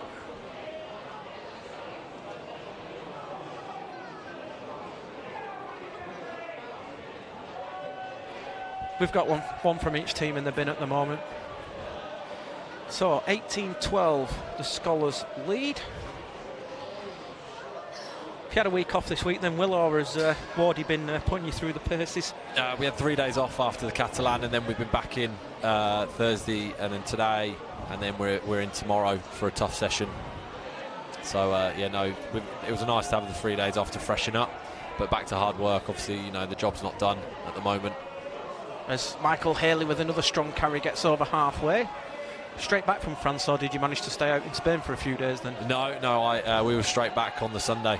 We've got one from each team in the bin at the moment. So 18-12, the Skolars lead. If you had a week off this week, then Will, or has Wardy been putting you through the paces? We had 3 days off after the Catalan, and then we've been back in Thursday, and then today, and then we're in tomorrow for a tough session. So it was nice to have the 3 days off to freshen up, but back to hard work. Obviously, the job's not done at the moment. As Michael Haley with another strong carry gets over halfway. Straight back from France, or did you manage to stay out in Spain for a few days then? No, we were straight back on the Sunday.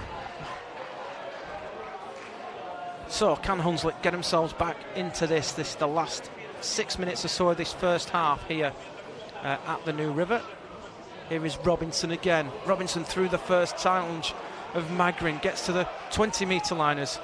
So can Hunslet get themselves back into this? This is the last 6 minutes or so of this first half here at the New River. Here is Robinson again. Robinson through the first challenge of Magrin, gets to the 20-metre liners.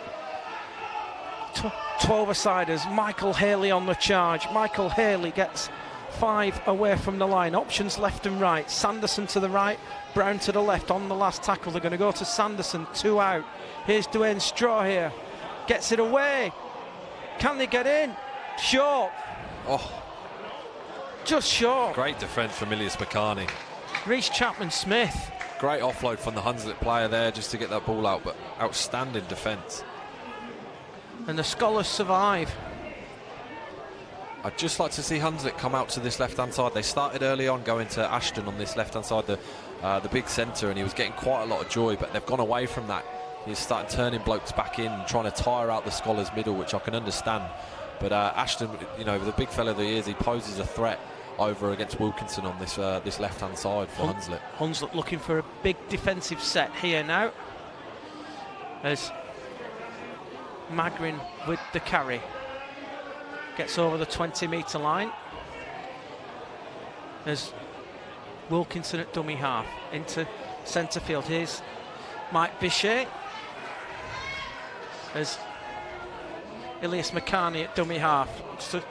12-a-siders, Michael Haley on the charge. Michael Haley gets 5 away from the line. Options left and right. Sanderson to the right, Brown to the left. On the last tackle, they're going to go to Sanderson. 2 out. Here's Dwayne Straw here. Gets it away. Can they get in? Short. Oh. Just short. Great defence from Ilias McCarney. Reece Chapman-Smith. Great offload from the Hunslet player there just to get that ball out, but outstanding defence. And the Skolars survive. I'd just like to see Hunslet come out to this left-hand side. They started early on going to Ashton on this left-hand side, the big centre, and he was getting quite a lot of joy, but they've gone away from that. He's started turning blokes back in, trying to tire out the Skolars middle, which I can understand. But Ashton, the big fella that he is, he poses a threat over against Wilkinson on this left-hand side for Hunslet. Hunslet looking for a big defensive set here now. As Magrin with the carry. Gets over the 20-metre line. As Wilkinson at dummy half into centre field. Here's Mike Bichet. As Ilias McCarney at dummy half. Just to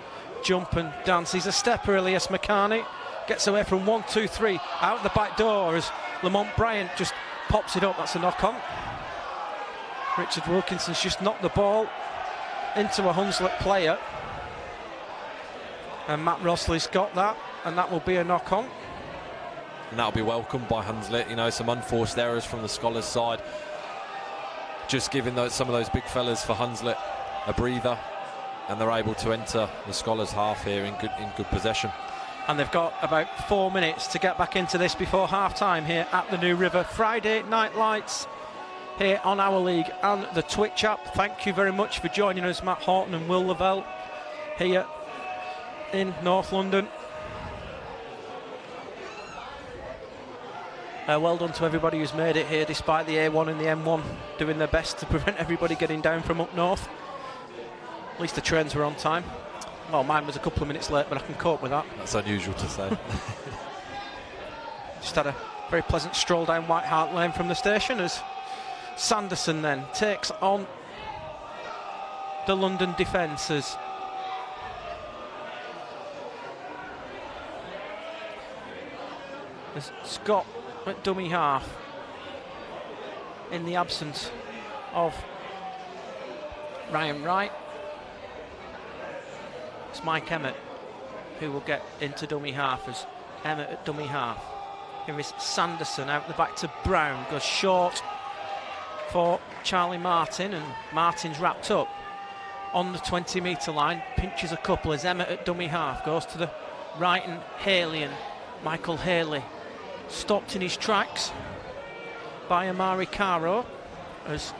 jump and dance. He's a stepper, Ilias McCarney. Gets away from 1, 2, 3. Out the back door as Lamont Bryant just pops it up. That's a knock-on. Richard Wilkinson's just knocked the ball into a Hunslet player. And Matt Rossley's got that, and that will be a knock-on. And that'll be welcomed by Hunslet. Some unforced errors from the Skolars side. Just giving some of those big fellas for Hunslet a breather, and they're able to enter the Skolars half here in good possession. And they've got about 4 minutes to get back into this before half-time here at the New River. Friday Night Lights here on Our League and the Twitch app. Thank you very much for joining us, Matt Horton and Will Lavelle, here in North London. Well done to everybody who's made it here despite the A1 and the M1 doing their best to prevent everybody getting down from up north. At least the trains were on time. Well, mine was a couple of minutes late, but I can cope with that. That's unusual to say. Just had a very pleasant stroll down White Hart Lane from the station as Sanderson then takes on the London defence as Scott at dummy half in the absence of Ryan Wright. It's Mike Emmett who will get into dummy half as Emmett at dummy half. Here is Sanderson out the back to Brown, goes short for Charlie Martin, and Martin's wrapped up on the 20-metre line, pinches a couple as Emmett at dummy half goes to the right, and Haley, and Michael Haley stopped in his tracks by Amari Caro as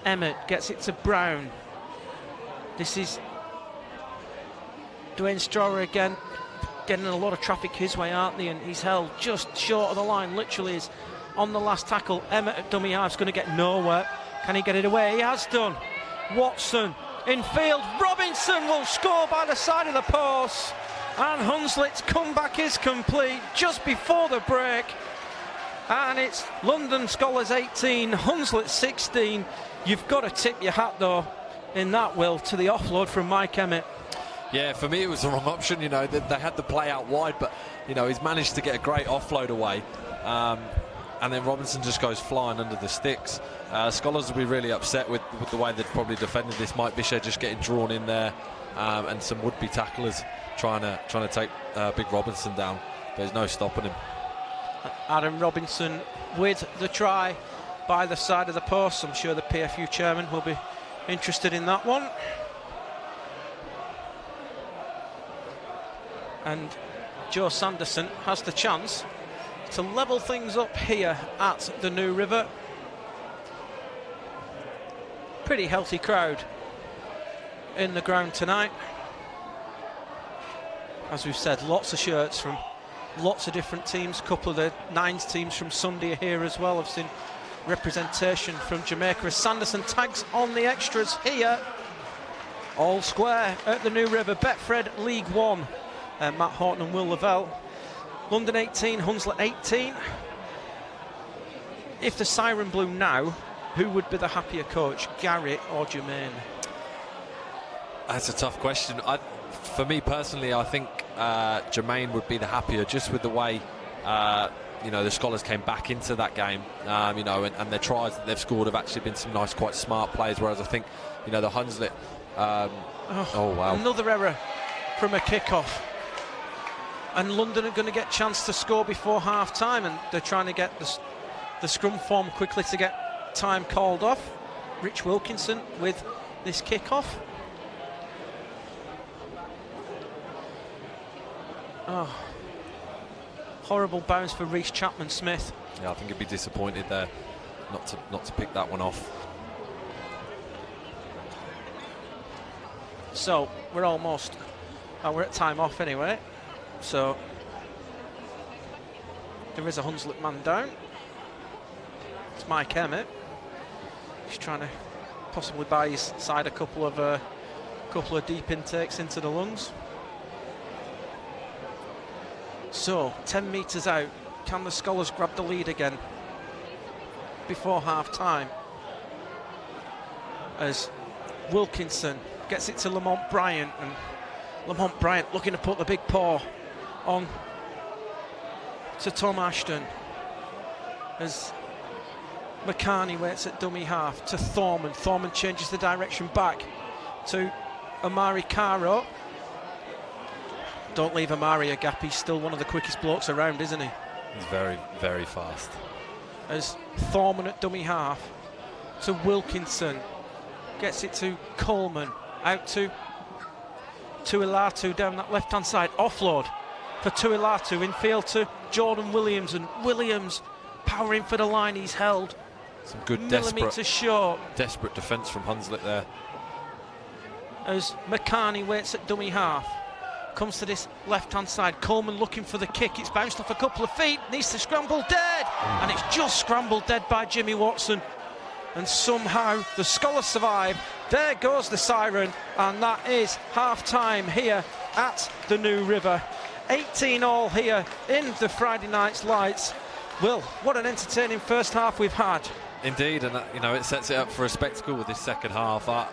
Emmett gets it to Brown. This is Dwayne Strower again, getting a lot of traffic his way, aren't they? And he's held just short of the line, literally is on the last tackle. Emmett at dummy half's going to get nowhere. Can he get it away? He has done. Watson in field. Robinson will score by the side of the post. And Hunslet's comeback is complete just before the break. And it's London Skolars 18, Hunslet 16. You've got to tip your hat, though, in that, Will, to the offload from Mike Emmett. Yeah, for me it was the wrong option. You know, they had the play out wide, but you know, he's managed to get a great offload away, and then Robinson just goes flying under the sticks. Skolars will be really upset with the way they've probably defended this. Mike Bichet just getting drawn in there, and some would-be tacklers trying to take Big Robinson down, but there's no stopping him. Adam Robinson with the try by the side of the post. I'm sure the PFU chairman will be interested in that one. And Joe Sanderson has the chance to level things up here at the New River. Pretty healthy crowd in the ground tonight. As we've said, lots of shirts from lots of different teams. A couple of the Nines teams from Sunday are here as well. I've seen representation from Jamaica as Sanderson tags on the extras here. All square at the New River. Betfred League One. Matt Horton and Will Lavelle. London 18, Hunslet 18. If the siren blew now, who would be the happier coach, Gary or Jermaine? That's a tough question. For me personally, I think Jermaine would be the happier, just with the way you know, the Skolars came back into that game. You know, and their tries that they've scored have actually been some nice, quite smart plays. Whereas I think, you know, the Hunslet. Oh wow! Another error from a kick-off. And London are going to get a chance to score before half-time, and they're trying to get the scrum form quickly to get time called off. Rich Wilkinson with this kick-off. Oh, horrible bounce for Reece Chapman-Smith. Yeah, I think he'd be disappointed there not to pick that one off. So we're almost, we're at time off anyway. So there is a Hunslet man down. It's Mike Emmett. He's trying to possibly buy his side a couple of deep intakes into the lungs. So 10 metres out, can the Skolars grab the lead again before half time? As Wilkinson gets it to Lamont Bryant, and Lamont Bryant looking to put the big paw on to Tom Ashton as McCarney waits at dummy half to Thorman. Thorman changes the direction back to Amari Caro. Don't leave Amari a gap, he's still one of the quickest blokes around, isn't he? He's very, very fast. As Thorman at dummy half to Wilkinson, gets it to Coleman, out to Tuilatu down that left-hand side. Offload for Tuilatu, in field to Jordan Williams, and Williams powering for the line. He's held some good millimetres short. Desperate defence from Hunslet there. As McCarney waits at dummy half, comes to this left-hand side. Coleman looking for the kick. It's bounced off a couple of feet. Needs to scramble dead, and it's just scrambled dead by Jimmy Watson. And somehow the Skolars survive There goes the siren, and that is half-time here at the New River. 18-all here in the Friday night's lights. Will, what an entertaining first half we've had. Indeed, and it sets it up for a spectacle with this second half. I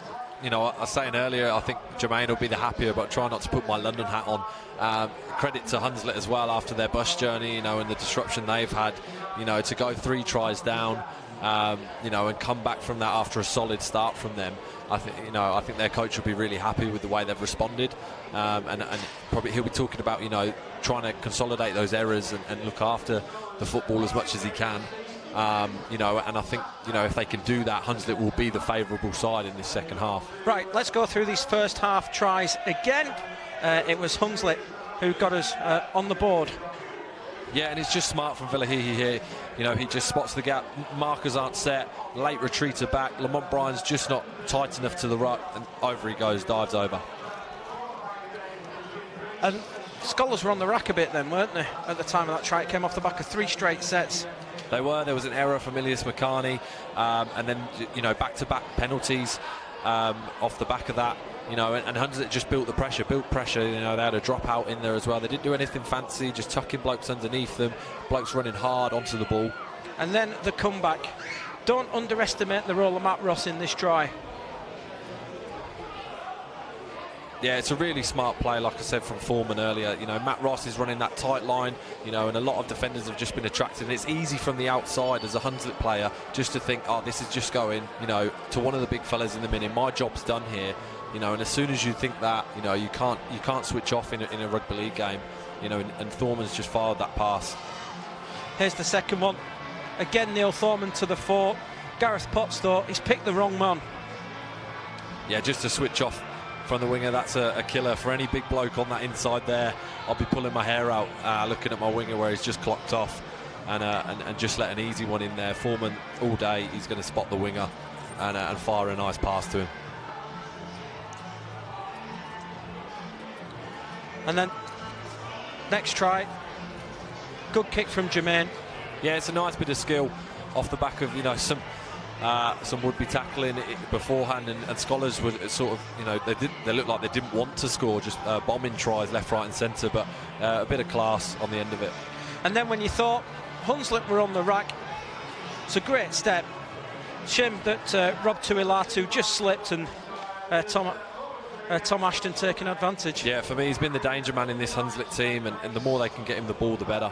was saying earlier, I think Jermaine will be the happier, but try not to put my London hat on. Credit to Hunslet as well after their bus journey, and the disruption they've had, to go 3 tries down, and come back from that after a solid start from them. I think their coach will be really happy with the way they've responded, and probably he'll be talking about, trying to consolidate those errors and look after the football as much as he can. And I think, if they can do that, Hunslet will be the favourable side in this second half. Right, let's go through these first half tries again. It was Hunslet who got us on the board. Yeah, and it's just smart from Villahihi here. He just spots the gap. Markers aren't set. Late retreater back. Lamont Bryan's just not tight enough to the right, and over he goes, dives over. And Skolars were on the rack a bit then, weren't they, at the time of that try? It came off the back of 3 straight sets. They were. There was an error from Ilias Makani, and then back-to-back penalties off the back of that. And Hunslet just built pressure. They had a dropout in there as well. They didn't do anything fancy, just tucking blokes underneath them, blokes running hard onto the ball. And then the comeback. Don't underestimate the role of Matt Ross in this try. Yeah, it's a really smart play, like I said, from Foreman earlier. Matt Ross is running that tight line, and a lot of defenders have just been attracted. And it's easy from the outside as a Hunslet player just to think, oh, this is just going, to one of the big fellas in the minute. My job's done here, and as soon as you think that, you can't switch off in a rugby league game, and Thorman's just fired that pass. Here's the second one. Again, Neil Thorman to the fore. Gareth Potts, though, he's picked the wrong man. Yeah, just to switch off from the winger, that's a killer for any big bloke on that inside there. I'll be pulling my hair out looking at my winger where he's just clocked off and just let an easy one in there. Foreman all day, he's going to spot the winger and fire a nice pass to him. And then next try, good kick from Jermaine. Yeah, it's a nice bit of skill off the back of some would-be tackling beforehand, and Skolars were sort of, they looked like they didn't want to score, just bombing tries left, right and centre, but a bit of class on the end of it. And then when you thought Hunslet were on the rack, it's a great step. Shame that Rob Tuilatu just slipped, and Tom Ashton taking advantage. Yeah, for me, he's been the danger man in this Hunslet team, and the more they can get him the ball, the better.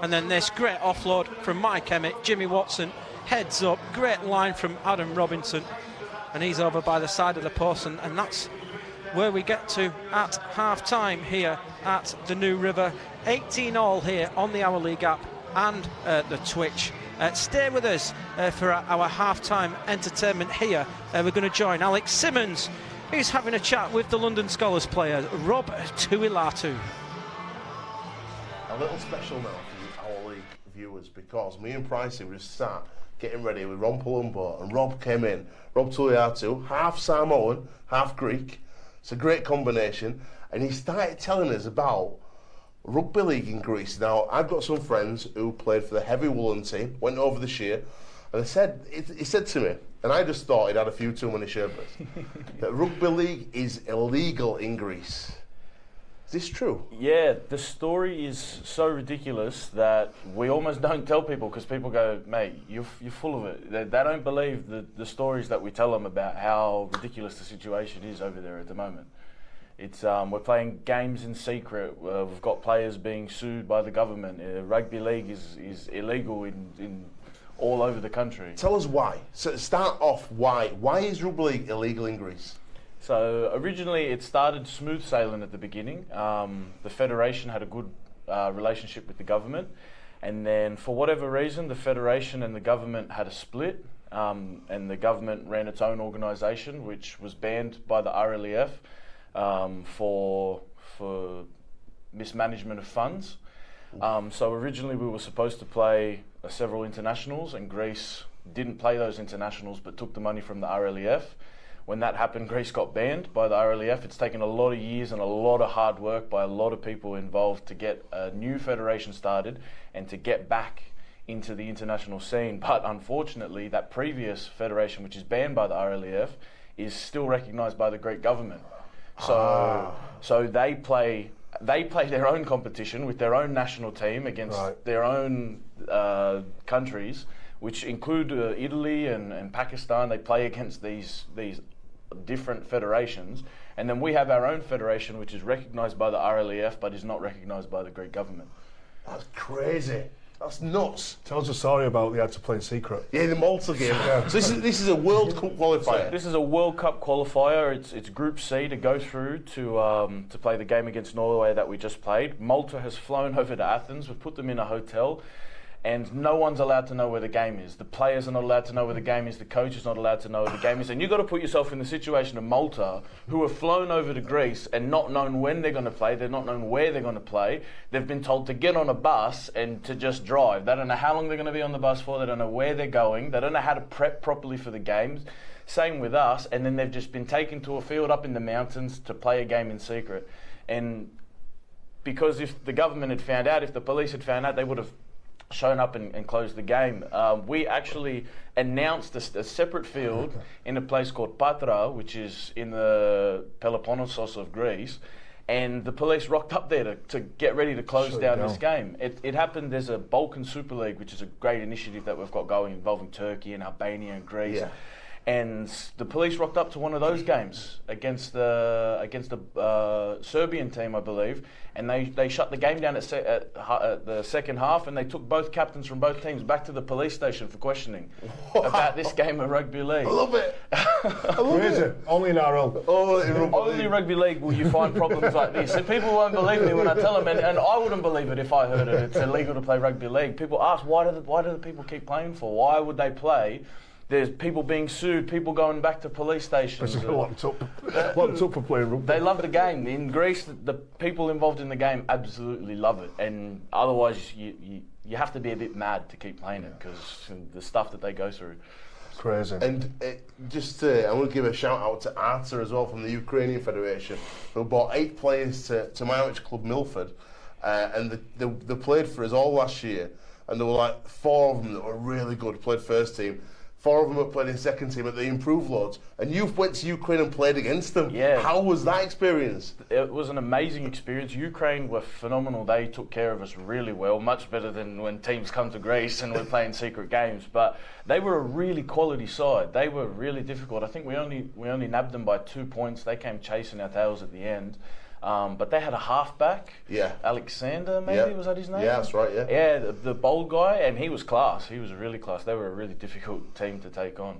And then this great offload from Mike Emmett. Jimmy Watson heads up. Great line from Adam Robinson. And he's over by the side of the post. And that's where we get to at half-time here at the New River. 18-all here on the Our League app and the Twitch. Stay with us for our half-time entertainment here. We're going to join Alex Simmons, who's having a chat with the London Skolars player, Rob Tuilatu. A little special now for Our League viewers, because me and Pricey were just sat getting ready with Ron Palumbo, and Rob came in. Rob Tuilatu, half Samoan, half Greek. It's a great combination. And he started telling us about rugby league in Greece. Now, I've got some friends who played for the heavy woolen team, went over this year, and he said to me, and I just thought he'd had a few too many sherbets, that rugby league is illegal in Greece. Is this true? Yeah, the story is so ridiculous that we almost don't tell people, because people go, mate, you're full of it. They don't believe the stories that we tell them about how ridiculous the situation is over there at the moment. It's we're playing games in secret. We've got players being sued by the government. Rugby league is illegal in all over the country. Tell us why. So start off, why? Why is rugby league illegal in Greece? So originally it started smooth sailing at the beginning. The federation had a good relationship with the government, and then for whatever reason the federation and the government had a split, and the government ran its own organisation which was banned by the RLEF for mismanagement of funds. So originally we were supposed to play several internationals, and Greece didn't play those internationals but took the money from the RLEF. When that happened, Greece got banned by the RLEF. It's taken a lot of years and a lot of hard work by a lot of people involved to get a new federation started and to get back into the international scene. But unfortunately, that previous federation, which is banned by the RLEF, is still recognised by the Greek government. So they play their own competition with their own national team against their own countries, which include Italy and Pakistan. They play against these different federations, and then we have our own federation, which is recognised by the RLEF but is not recognised by the Greek government. That's crazy. That's nuts. Tell us a story about they had to play in secret. Yeah, the Malta game. So this is a World Cup qualifier. So this is a World Cup qualifier. It's Group C to go through to play the game against Norway that we just played. Malta has flown over to Athens. We've put them in a hotel, and no one's allowed to know where the game is. The players are not allowed to know where the game is. The coach is not allowed to know where the game is. And you've got to put yourself in the situation of Malta, who have flown over to Greece and not known when they're going to play. They're not known where they're going to play. They've been told to get on a bus and to just drive. They don't know how long they're going to be on the bus for. They don't know where they're going. They don't know how to prep properly for the games. Same with us. And then they've just been taken to a field up in the mountains to play a game in secret. And because if the government had found out, if the police had found out, they would have shown up and closed the game. We actually announced a separate field in a place called Patra, which is in the Peloponnesos of Greece, and the police rocked up there to get ready to close down this game. It happened. There's a Balkan Super League, which is a great initiative that we've got going involving Turkey and Albania and Greece. Yeah. And the police rocked up to one of those games against the Serbian team, I believe, and they shut the game down at the second half, and they took both captains from both teams back to the police station for questioning about this game of rugby league. I love it. I love it. Only in RL. Only rugby league will you find problems like this. And people won't believe me when I tell them, and I wouldn't believe it if I heard it. It's illegal to play rugby league. People ask, why do the people keep playing for? Why would they play? There's people being sued, people going back to police stations. Locked up for playing rugby. They love the game. In Greece, the people involved in the game absolutely love it. And otherwise, you have to be a bit mad to keep playing it because the stuff that they go through. Crazy. And I want to give a shout out to Arta as well from the Ukrainian Federation, who bought 8 players to my outreach club Milford, and they played for us all last year. And there were like 4 of them that were really good, played first team. 4 of them have played in second team, and they improved loads. And you went to Ukraine and played against them. Yeah. How was that experience? It was an amazing experience. Ukraine were phenomenal. They took care of us really well, much better than when teams come to Greece and we're playing secret games. But they were a really quality side. They were really difficult. I think we only nabbed them by 2 points. They came chasing our tails at the end. But they had a halfback, Alexander, was that his name? Yeah, that's right, yeah. Yeah, the bold guy, and he was class. He was really class. They were a really difficult team to take on.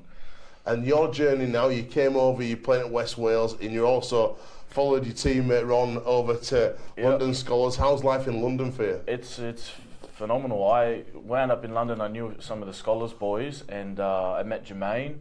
And your journey now, you came over, you're playing at West Wales, and you also followed your teammate Ron over to London Skolars. How's life in London for you? It's phenomenal. I wound up in London, I knew some of the Skolars boys, and I met Jermaine.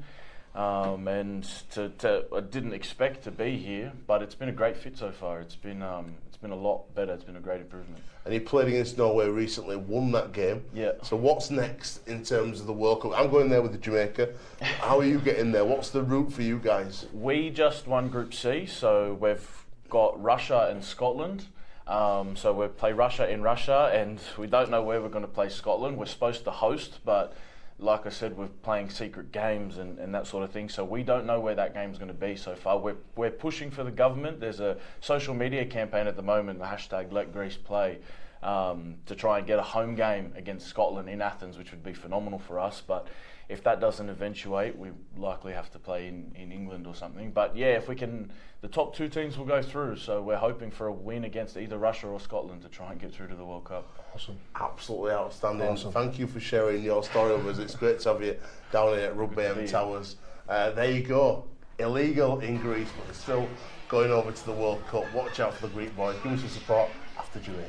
And I didn't expect to be here, but it's been a great fit so far. It's been a lot better. It's been a great improvement. And you played against Norway recently, won that game. Yeah. So what's next in terms of the World Cup? I'm going there with the Jamaica. How are you getting there? What's the route for you guys? We just won Group C, so we've got Russia and Scotland. So we'll play Russia in Russia, and we don't know where we're going to play Scotland. We're supposed to host, but like I said, we're playing secret games and that sort of thing, so we don't know where that game's going to be so far. We're pushing for the government. There's a social media campaign at the moment, the hashtag Let Greece Play, to try and get a home game against Scotland in Athens, which would be phenomenal for us. But if that doesn't eventuate, we likely have to play in England or something. But yeah, if we can, the top 2 teams will go through, so we're hoping for a win against either Russia or Scotland to try and get through to the World Cup. Awesome. Absolutely outstanding. Awesome. Thank you for sharing your story with us. It's great to have you down here at Rugby M Towers. There you go. Illegal in Greece, but still going over to the World Cup. Watch out for the Greek boys. Give us some support after Jamaica.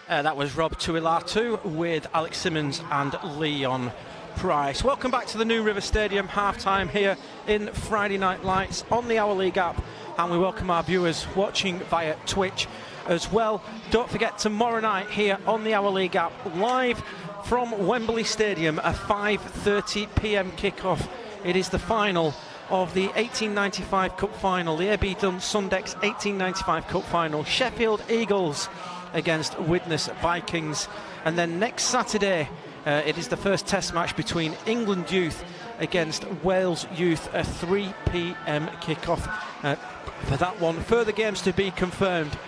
That was Rob Tuilatu with Alex Simmons and Leon Price. Welcome back to the New River Stadium, half-time here in Friday Night Lights on the Our League app, and we welcome our viewers watching via Twitch as well. Don't forget, tomorrow night here on the Our League app, live from Wembley Stadium, a 5:30 p.m. kickoff. It is the final of the 1895 Cup final, the AB Dun Sundex 1895 Cup final. Sheffield Eagles against Widnes Vikings. And then next Saturday, it is the first test match between England Youth against Wales Youth, a 3 p.m. kickoff for that one. Further games to be confirmed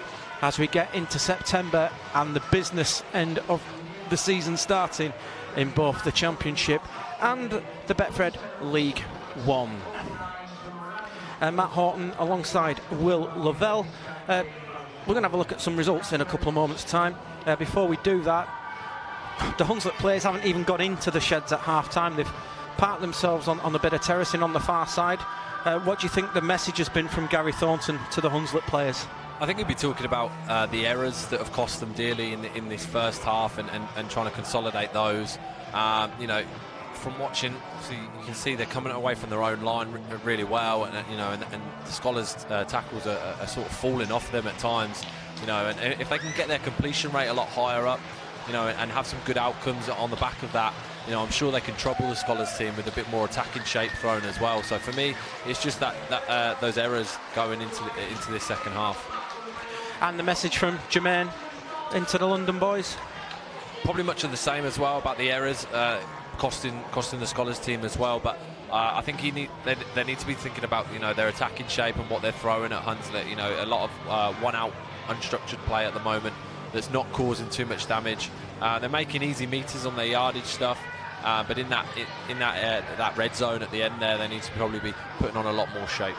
as we get into September and the business end of the season starting in both the Championship and the Betfred League One. Matt Horton alongside Will Lavelle. We're going to have a look at some results in a couple of moments' time. Before we do that, the Hunslet players haven't even got into the sheds at half-time. They've parked themselves on the bit of terracing on the far side. What do you think the message has been from Gary Thornton to the Hunslet players? I think he'd be talking about the errors that have cost them dearly in this first half and trying to consolidate those. You know, from watching, so you can see they're coming away from their own line really well, and the Skolars tackles are sort of falling off them at times. You know, and if they can get their completion rate a lot higher up, you know, and have some good outcomes on the back of that, you know, I'm sure they can trouble the Skolars team with a bit more attacking shape thrown as well. So for me, it's just that those errors going into this second half. And the message from Jermaine into the London boys? Probably much of the same as well about the errors costing the Skolars team as well. But I think they need to be thinking about, you know, their attacking shape and what they're throwing at Hunslet. You know, a lot of one-out unstructured play at the moment that's not causing too much damage. They're making easy meters on their yardage stuff, but in that red zone at the end there, they need to probably be putting on a lot more shape.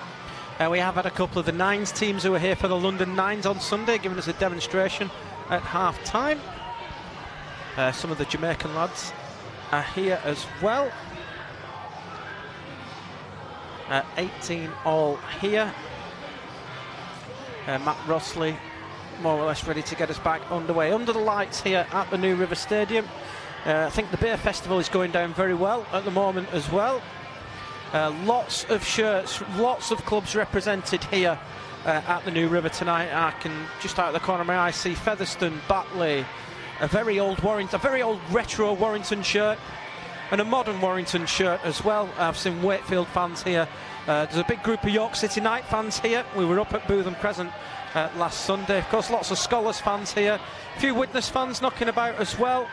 We have had a couple of the Nines teams who were here for the London Nines on Sunday, giving us a demonstration at half-time. Some of the Jamaican lads are here as well. 18 all here. Matt Rossley more or less ready to get us back underway. Under the lights here at the New River Stadium. I think the Beer Festival is going down very well at the moment as well. Lots of shirts, lots of clubs represented here at the New River tonight. I can, just out of the corner of my eye, see Featherstone, Batley, a very old retro Warrington shirt, and a modern Warrington shirt as well. I've seen Wakefield fans here. There's a big group of York City Knight fans here. We were up at Bootham Crescent last Sunday. Of course, lots of Skolars fans here. A few Widnes fans knocking about as well,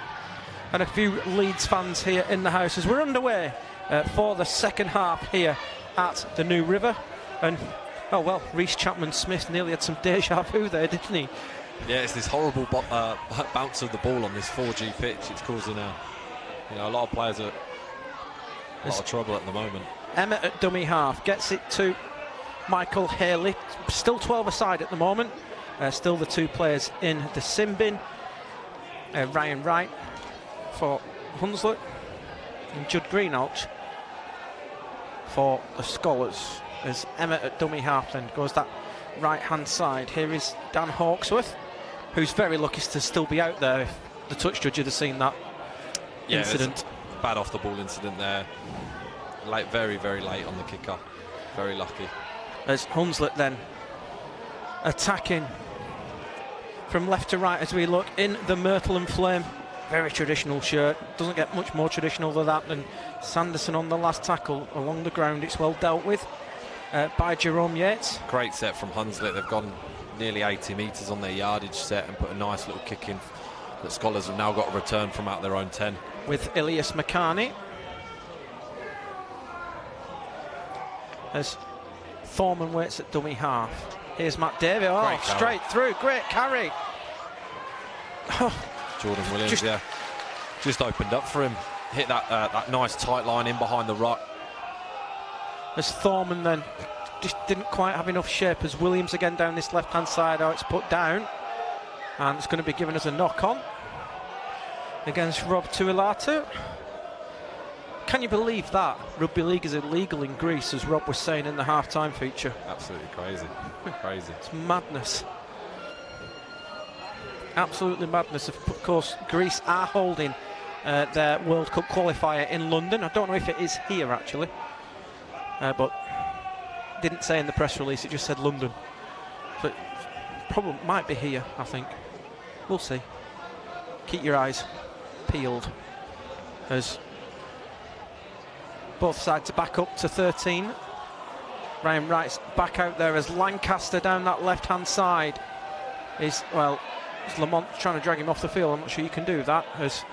and a few Leeds fans here in the house as we're underway for the second half here at the New River. And oh well, Reece Chapman-Smith nearly had some deja vu there, didn't he? Yeah, it's this horrible bounce of the ball on this 4G pitch. It's causing a lot of players a lot of trouble at the moment. Emmett at dummy half gets it to Michael Haley, still 12 aside at the moment. Still the two players in the sin bin. Ryan Wright for Hunslet and Judd Greenhalgh for the Skolars. As Emmett at dummy half then goes that right hand side. Here is Dan Hawksworth, who's very lucky to still be out there if the touch judge had seen that incident. Bad off the ball incident there. Late, very, very late on the kicker. Very lucky. As Hunslet then attacking from left to right as we look in the Myrtle and Flame. Very traditional shirt. Doesn't get much more traditional than that than Sanderson on the last tackle along the ground. It's well dealt with by Jerome Yates. Great set from Hunslet. They've gone nearly 80 metres on their yardage set and put a nice little kick in that Skolars have now got a return from out their own 10. With Ilias McCarney. As Thorman waits at dummy half. Here's Matt Davey. Oh, straight through. Great carry. Jordan Williams, just opened up for him. Hit that nice tight line in behind the ruck. As Thorman then just didn't quite have enough shape, as Williams again down this left-hand side. Oh, it's put down. And it's going to be giving us a knock-on against Rob Tuilatu. Can you believe that? Rugby league is illegal in Greece, as Rob was saying in the half-time feature. Absolutely crazy. Crazy. It's madness. Absolutely madness. Of course, Greece are holding their World Cup qualifier in London. I don't know if it is here, actually. But didn't say in the press release, it just said London. So it probably might be here, I think. We'll see. Keep your eyes peeled as both sides are back up to 13. Ryan Wright's back out there as Lancaster down that left-hand side is, well, As Lamont trying to drag him off the field. I'm not sure you can do that. As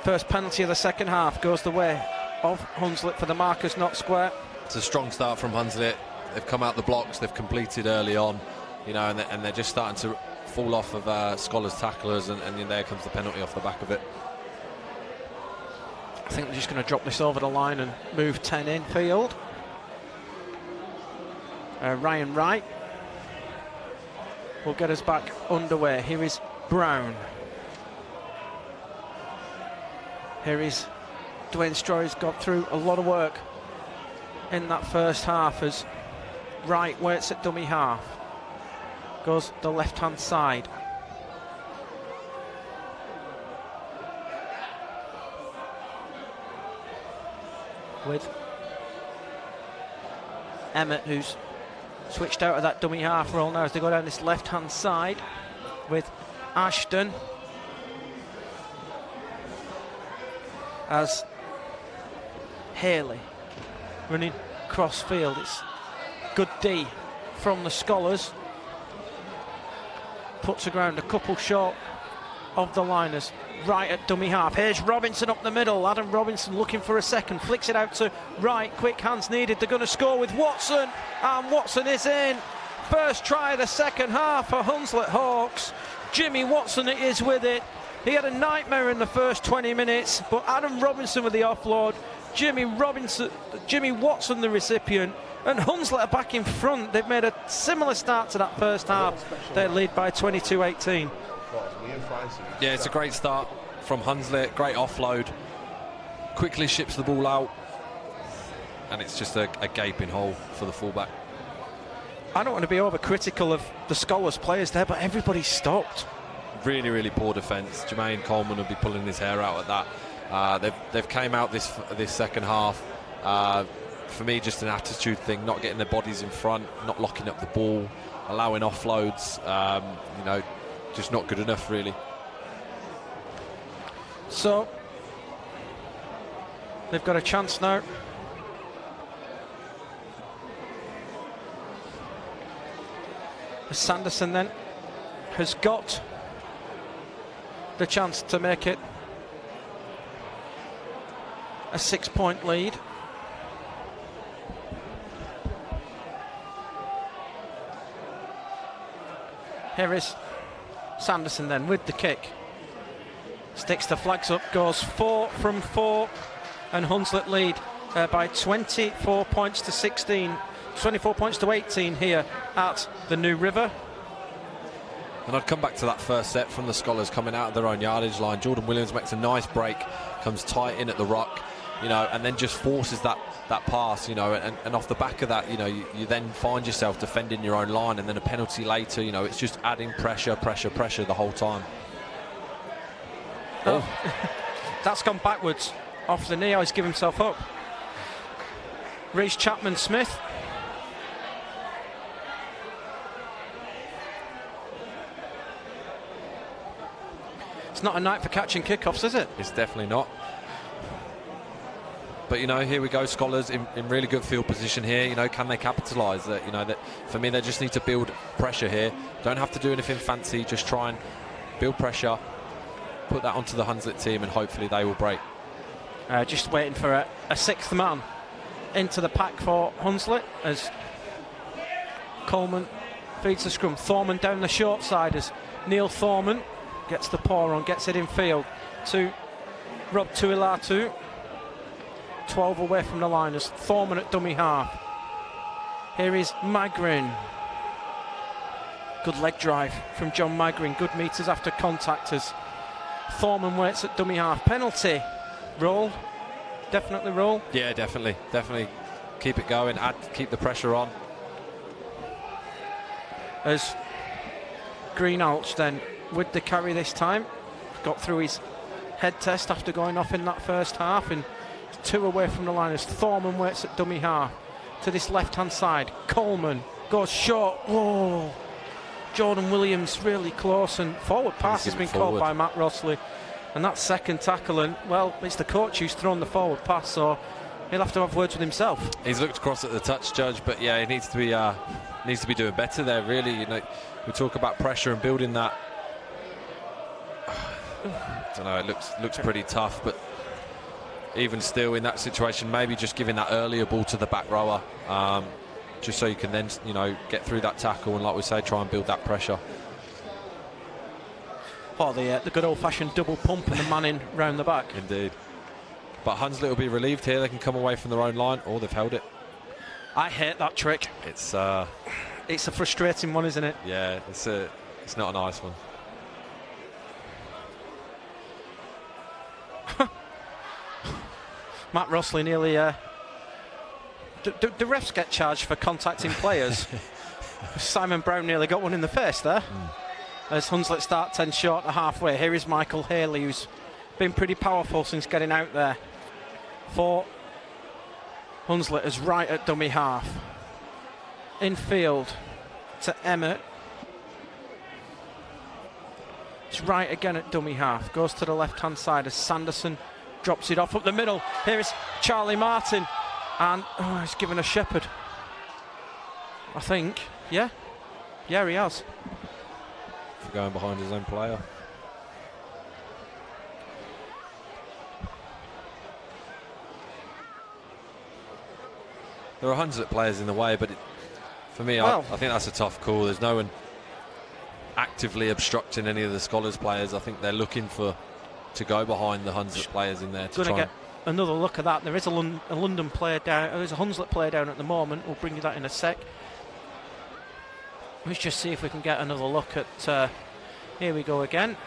first penalty of the second half goes the way of Hunslet for the markers not square. It's a strong start from Hunslet. They've come out the blocks, they've completed early on, and they're just starting to fall off of Skolars tacklers, and there comes the penalty off the back of it. I think they're just going to drop this over the line and move 10 infield. Ryan Wright will get us back underway. Here is Brown. Here is Dwayne Stroy's got through a lot of work in that first half as Wright waits at dummy half. Goes the left-hand side. With Emmett, who's switched out of that dummy half role now as they go down this left-hand side with Ashton. As Haley running cross field. It's good D from the Skolars. Puts the ground a couple short of the liners. Right at dummy half. Here's Robinson up the middle. Adam Robinson looking for a second. Flicks it out to Wright. Quick hands needed. They're going to score with Watson. And Watson is in. First try of the second half for Hunslet Hawks. Jimmy Watson is with it. He had a nightmare in the first 20 minutes, but Adam Robinson with the offload. Jimmy Watson the recipient. And Hunslet are back in front. They've made a similar start to that first half. They lead by 22-18. Yeah, it's a great start from Hunslet. Great offload. Quickly ships the ball out. And it's just a gaping hole for the fullback. I don't want to be overcritical of the Skolars players there, but everybody stopped. Really, really poor defence. Jermaine Coleman will be pulling his hair out at that. They've came out this second half. For me, just an attitude thing, not getting their bodies in front, not locking up the ball, allowing offloads. Just not good enough, really. So they've got a chance now. Sanderson then has got the chance to make it a 6-point lead. Here is Sanderson then with the kick. Sticks the flags up, goes 4 from 4, and Hunslet lead by 24 points to 16. 24 points to 18 here at the New River. And I'd come back to that first set from the Skolars coming out of their own yardage line. Jordan Williams makes a nice break, comes tight in at the ruck, and then just forces that pass, and off the back of that, you then find yourself defending your own line, and then a penalty later, it's just adding pressure the whole time. Oh. That's gone backwards off the knee. He's given himself up. Reece Chapman-Smith. It's not a night for catching kickoffs, is it? It's definitely not. But here we go. Skolars in really good field position here. Can they capitalise that? That for me, they just need to build pressure here. Don't have to do anything fancy. Just try and build pressure, put that onto the Hunslet team, and hopefully they will break. Just waiting for a sixth man into the pack for Hunslet as Coleman feeds the scrum. Thorman down the short side as Neil Thorman gets the paw on, gets it in field to Rob Tuilatu. 12 away from the line as Thorman at dummy half. Here is Magrin. Good leg drive from John Magrin. Good meters after contact as Thorman waits at dummy half. Penalty. Roll. Definitely roll. Yeah, definitely. Keep it going. Keep the pressure on. As Greenhalgh then with the carry this time. Got through his head test after going off in that first half, and 2 away from the line as Thorman waits at dummy half to this left-hand side. Coleman goes short. Whoa! Jordan Williams really close, and forward pass has been called by Matt Rossley. And that second tackle, and well, it's the coach who's thrown the forward pass, so he'll have to have words with himself. He's looked across at the touch judge, but yeah, he needs to be doing better there. Really, we talk about pressure and building that I don't know, it looks pretty tough, but even still in that situation, maybe just giving that earlier ball to the back rower, just so you can then, get through that tackle and, like we say, try and build that pressure. Oh, the good old-fashioned double pump and the man in round the back. Indeed. But Hunslet will be relieved here. They can come away from their own line. Oh, they've held it. I hate that trick. It's a frustrating one, isn't it? Yeah, it's not a nice one. Matt Rossley nearly... Do refs get charged for contacting players? Simon Brown nearly got one in the face there. As Hunslet start 10 short of halfway. Here is Michael Haley, who's been pretty powerful since getting out there. For Hunslet is right at dummy half. Infield to Emmett. It's right again at dummy half. Goes to the left-hand side as Sanderson drops it off up the middle. Here is Charlie Martin. And he's given a Shepherd, I think. Yeah, he has. For going behind his own player. There are Hunslet players in the way, but for me, I think that's a tough call. There's no one actively obstructing any of the Skolars players. I think they're looking to go behind the Hunslet players in there to try. Get another look at that. There is a London player down. There's a Hunslet player down at the moment. We'll bring you that in a sec. Let's just see if we can get another look at. Here we go again.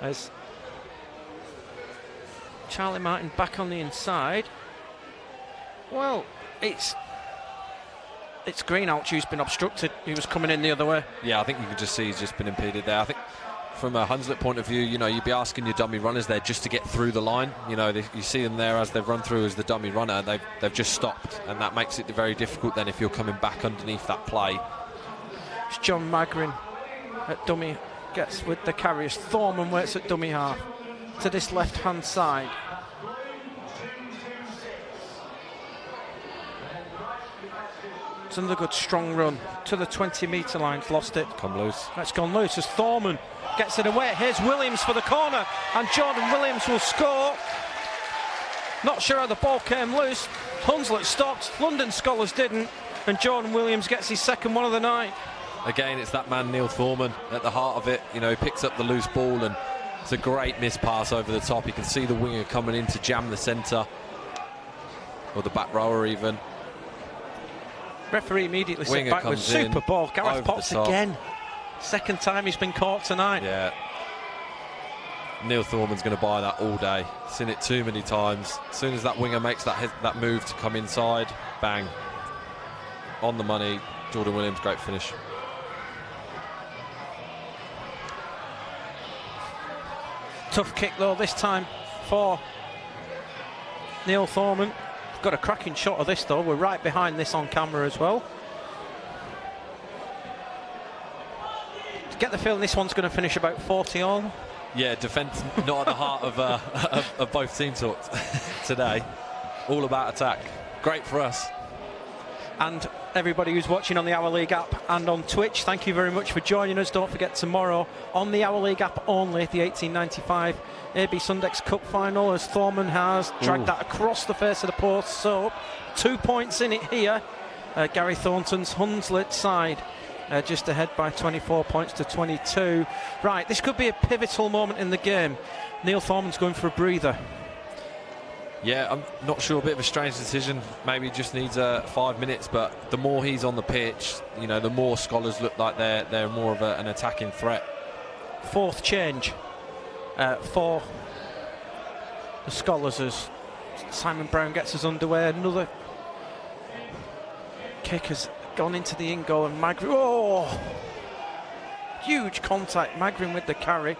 As Charlie Martin back on the inside. Well, it's Greenouch who's been obstructed. He was coming in the other way. Yeah, I think you can just see he's just been impeded there. I think from a Hunslet point of view, you'd be asking your dummy runners there just to get through the line. You see them there as they've run through as the dummy runner. They've just stopped, and that makes it very difficult then if you're coming back underneath that play. It's John Magrin at dummy. Gets with the carriers. Thorman waits at dummy half to this left-hand side. It's another good strong run to the 20-metre line. Lost it. Come loose. That's gone loose as Thorman gets it away. Here's Williams for the corner, and Jordan Williams will score. Not sure how the ball came loose. Hunslet stopped. London Skolars didn't, and Jordan Williams gets his second one of the night. Again, it's that man Neil Thorman at the heart of it. He picks up the loose ball, and it's a great miss pass over the top. You can see the winger coming in to jam the centre, or the back rower even. Referee immediately sent back with super ball. Gareth Potts again. Second time he's been caught tonight. Yeah. Neil Thorman's going to buy that all day. Seen it too many times. As soon as that winger makes that move to come inside, bang. On the money. Jordan Williams, great finish. Tough kick though this time for Neil Thorman. Got a cracking shot of this though. We're right behind this on camera as well. Get the feeling this one's going to finish about 40 all. Yeah, defence not at the heart of both teams today. All about attack. Great for us. And everybody who's watching on the Our League app and on Twitch, thank you very much for joining us. Don't forget, tomorrow on the Our League app only, the 1895 AB Sundex Cup final, as Thorman has dragged that across the face of the post. So 2 points in it here. Gary Thornton's Hunslet side just ahead by 24 points to 22. Right, this could be a pivotal moment in the game. Neil Thorman's going for a breather. Yeah, I'm not sure. A bit of a strange decision. Maybe he just needs 5 minutes. But the more he's on the pitch, the more Skolars look like they're more of an attacking threat. Fourth change for the Skolars as Simon Brown gets us underway. Another kick has gone into the in goal, and Magrin. Oh, huge contact. Magrin with the carry.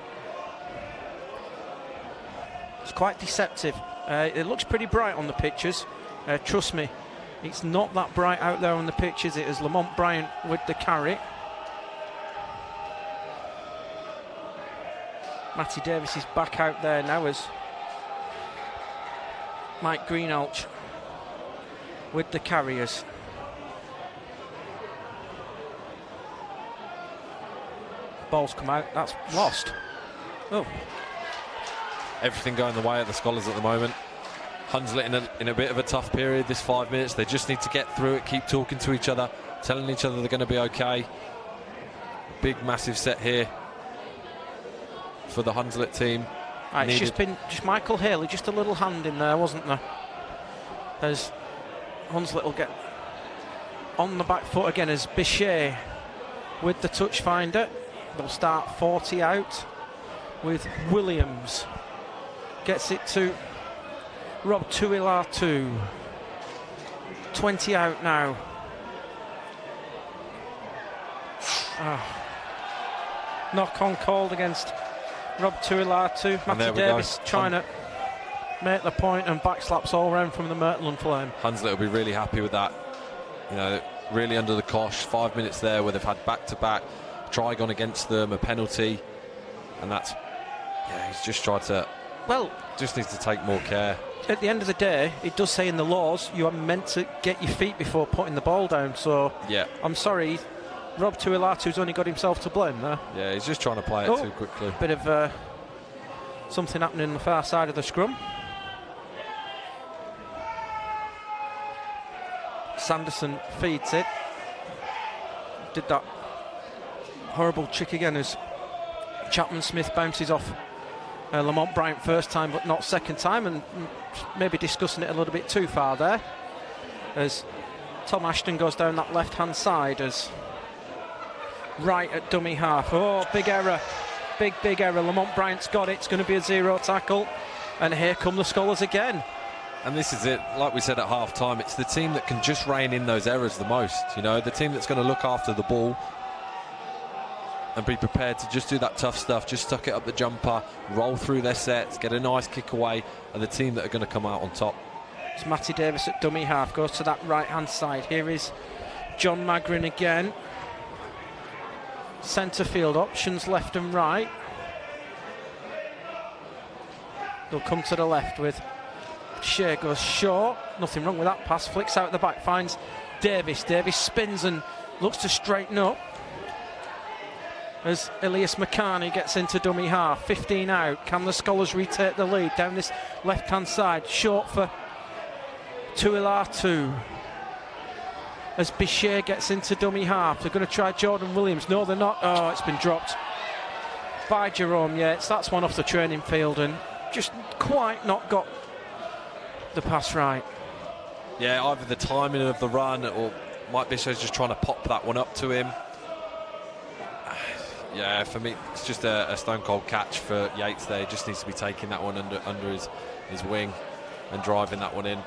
It's quite deceptive. It looks pretty bright on the pictures. Trust me, it's not that bright out there on the pictures. It is Lamont Bryant with the carry. Matty Davis is back out there now as Mike Greenouch with the carriers. Ball's come out, that's lost. Oh. Everything going the way of the Skolars at the moment. Hunslet in a bit of a tough period this 5 minutes. They just need to get through it, keep talking to each other, telling each other they're going to be okay. Big, massive set here for the Hunslet team. Right, it's just Michael Haley, just a little hand in there, wasn't there? As Hunslet will get on the back foot again as Bichet with the touch finder. They'll start 40 out with Williams. Gets it to Rob Tuilatu. 20 out now. Knock on called against Rob Tuilatu. Matty Davis trying to make the point, and backslaps all round from the Myrtle and Flame. Hunslet will be really happy with that. You know, really under the cosh. 5 minutes there where they've had back-to-back. Try gone against them, a penalty, and that's, yeah, he's just tried to, well, just needs to take more care. At the end of the day, it does say in the laws you are meant to get your feet before putting the ball down, so yeah, I'm sorry, Rob Tuilatu's only got himself to blame there. Yeah, he's just trying to play it too quickly. Bit of something happening on the far side of the scrum. Sanderson feeds it. Did that horrible trick again as Chapman Smith bounces off Lamont Bryant first time but not second time, and maybe discussing it a little bit too far there as Tom Ashton goes down that left hand side as right at dummy half. Oh, big error, big error. Lamont Bryant's got it. It's going to be a 0 tackle, and here come the Skolars again. And this is it, like we said at half time, it's the team that can just rein in those errors the most, you know, the team that's going to look after the ball and be prepared to just do that tough stuff, just tuck it up the jumper, roll through their sets, get a nice kick away, and the team that are going to come out on top. It's Matty Davis at dummy half, goes to that right hand side. Here is John Magrin again. Centre field options left and right. They'll come to the left with Shea, goes short, nothing wrong with that pass, flicks out the back, finds Davis. Davis spins and looks to straighten up as Elias McCarney gets into dummy half. 15 out. Can the Skolars retake the lead down this left hand side? Short for Tuilatu as Bichet gets into dummy half. They're going to try Jordan Williams. No, they're not. Oh, it's been dropped by Jerome Yates. That's one off the training field and just quite not got the pass right. Yeah, either the timing of the run or Mike Bichet's just trying to pop that one up to him. Yeah, for me, it's just a stone cold catch for Yates there. He just needs to be taking that one under his wing and driving that one in.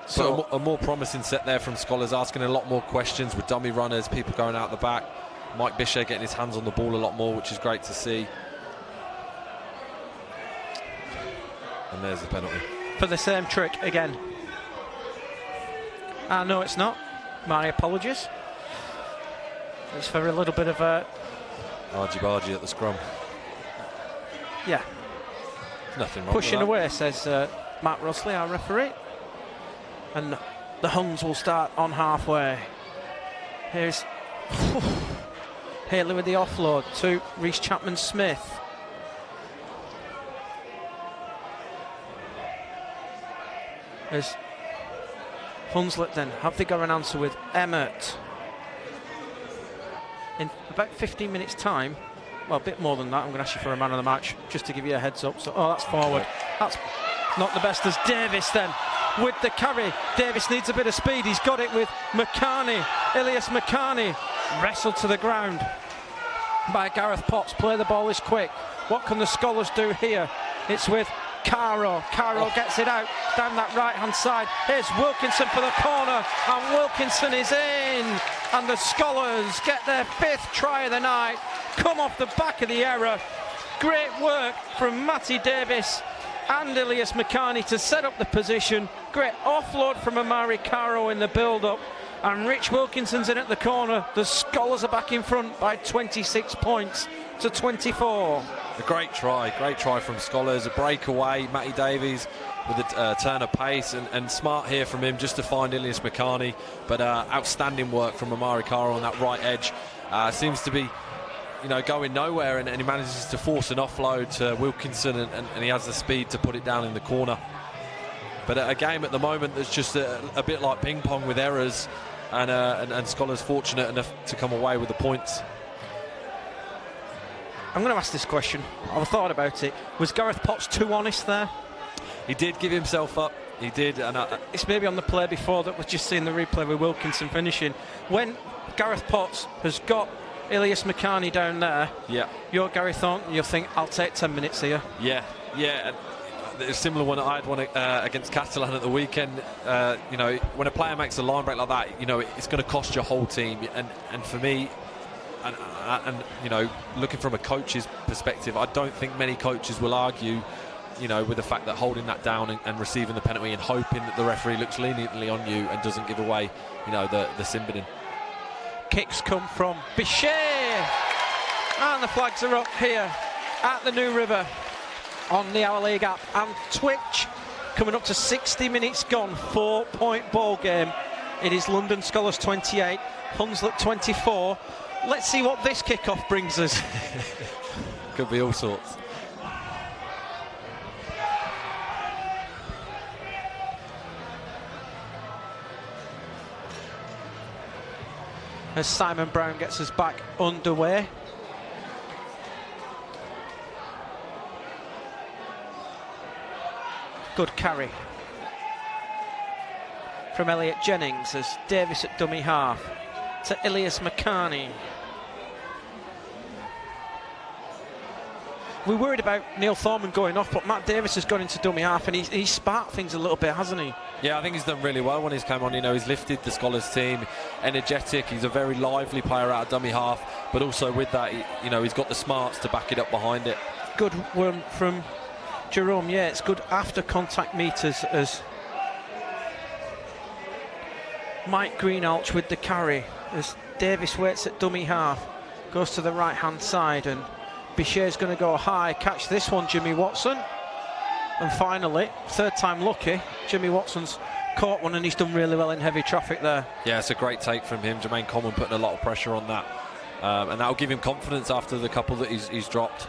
So a more promising set there from Skolars, asking a lot more questions with dummy runners, people going out the back. Mike Bichet getting his hands on the ball a lot more, which is great to see. And there's the penalty. For the same trick again. No, it's not. My apologies. It's for a little bit of a... Argy-bargy at the scrum. Yeah. Nothing wrong Pushing with that. away, says Matt Rusley, our referee. And the Huns will start on halfway. Here's Haley with the offload to Reece Chapman-Smith. As Hunslet then have they got an answer with Emmett. In about 15 minutes time, well, a bit more than that, I'm going to ask you for a man of the match just to give you a heads up. So, that's forward. That's not the best as Davis then with the carry. Davis needs a bit of speed. He's got it with McCarney. Elias McCarney wrestled to the ground by Gareth Potts. Play the ball is quick. What can the Skolars do here? It's with Caro. Caro gets it out down that right hand side. Here's Wilkinson for the corner, and Wilkinson is in, and the Skolars get their 5th try of the night. Come off the back of the error. Great work from Matty Davis and Elias McCarney to set up the position. Great offload from Amari Caro in the build up, and Rich Wilkinson's in at the corner. The Skolars are back in front by 26 points to 24. A great try from Skolars, a breakaway. Matty Davies with a turn of pace, and smart here from him just to find Ilias Makani. But outstanding work from Amari Kara on that right edge. Seems to be, going nowhere, and he manages to force an offload to Wilkinson, and he has the speed to put it down in the corner. But a game at the moment that's just a bit like ping pong with errors, and Skolars fortunate enough to come away with the points. I'm going to ask this question. I've thought about it. Was Gareth Potts too honest there? He did give himself up. He did. And it's maybe on the play before that we're just seeing the replay with Wilkinson finishing. When Gareth Potts has got Ilias Makani down there, you're Gary Thornton, you'll think, I'll take 10 minutes here. Yeah. A similar one, I had one against Catalan at the weekend. When a player makes a line break like that, it's going to cost your whole team. And for me, and looking from a coach's perspective, I don't think many coaches will argue, with the fact that holding that down and receiving the penalty and hoping that the referee looks leniently on you and doesn't give away, the sin binning. Kicks come from Bichet, and the flags are up here at the New River on the Our League app and Twitch. Coming up to 60 minutes gone, 4-point ball game. It is London Skolars 28, Hunslet 24. Let's see what this kickoff brings us. Could be all sorts. As Simon Brown gets us back underway. Good carry from Elliot Jennings as Davis at dummy half to Ilias Makani. We're worried about Neil Thorman going off, but Matt Davis has gone into dummy half, and he's sparked things a little bit, hasn't he? Yeah, I think he's done really well when he's come on. He's lifted the Skolars team, energetic. He's a very lively player out of dummy half, but also with that, he's got the smarts to back it up behind it. Good one from Jerome Yates. Good after contact meters as Mike Greenhalgh with the carry as Davis waits at dummy half, goes to the right hand side, and Bichet's going to go high, catch this one, Jimmy Watson. And finally, third time lucky, Jimmy Watson's caught one, and he's done really well in heavy traffic there. Yeah, it's a great take from him. Jermaine Coleman putting a lot of pressure on that, and that'll give him confidence after the couple that he's dropped.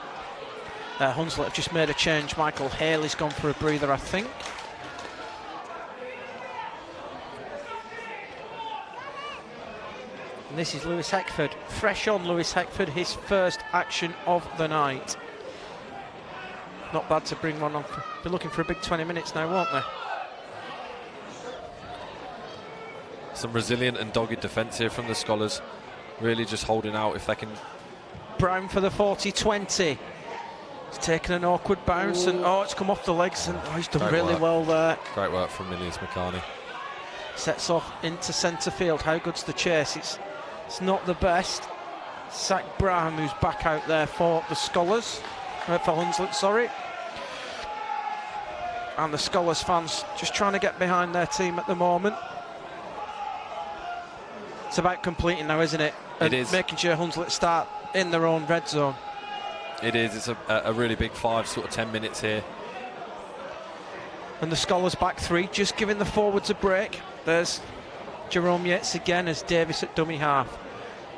Hunslet have just made a change. Michael Haley's gone for a breather, I think. And this is Lewis Heckford, fresh on Lewis Heckford, his first action of the night. Not bad to bring one on. Be looking for a big 20 minutes now, won't they? Some resilient and dogged defence here from the Skolars. Really just holding out if they can. Brown for the 40-20. He's taken an awkward bounce, and it's come off the legs, and he's done Great really work. well there. Great work from Ilias Makani. Sets off into centre field. How good's the chase? It's not the best. Zach Braham, who's back out there for the Skolars, for Hunslet, sorry. And the Skolars fans just trying to get behind their team at the moment. It's about completing now, isn't it? And it is. Making sure Hunslet start in their own red zone. It is. It's a really big 10 minutes here. And the Skolars back three, just giving the forwards a break. There's Jerome Yates again as Davis at dummy half.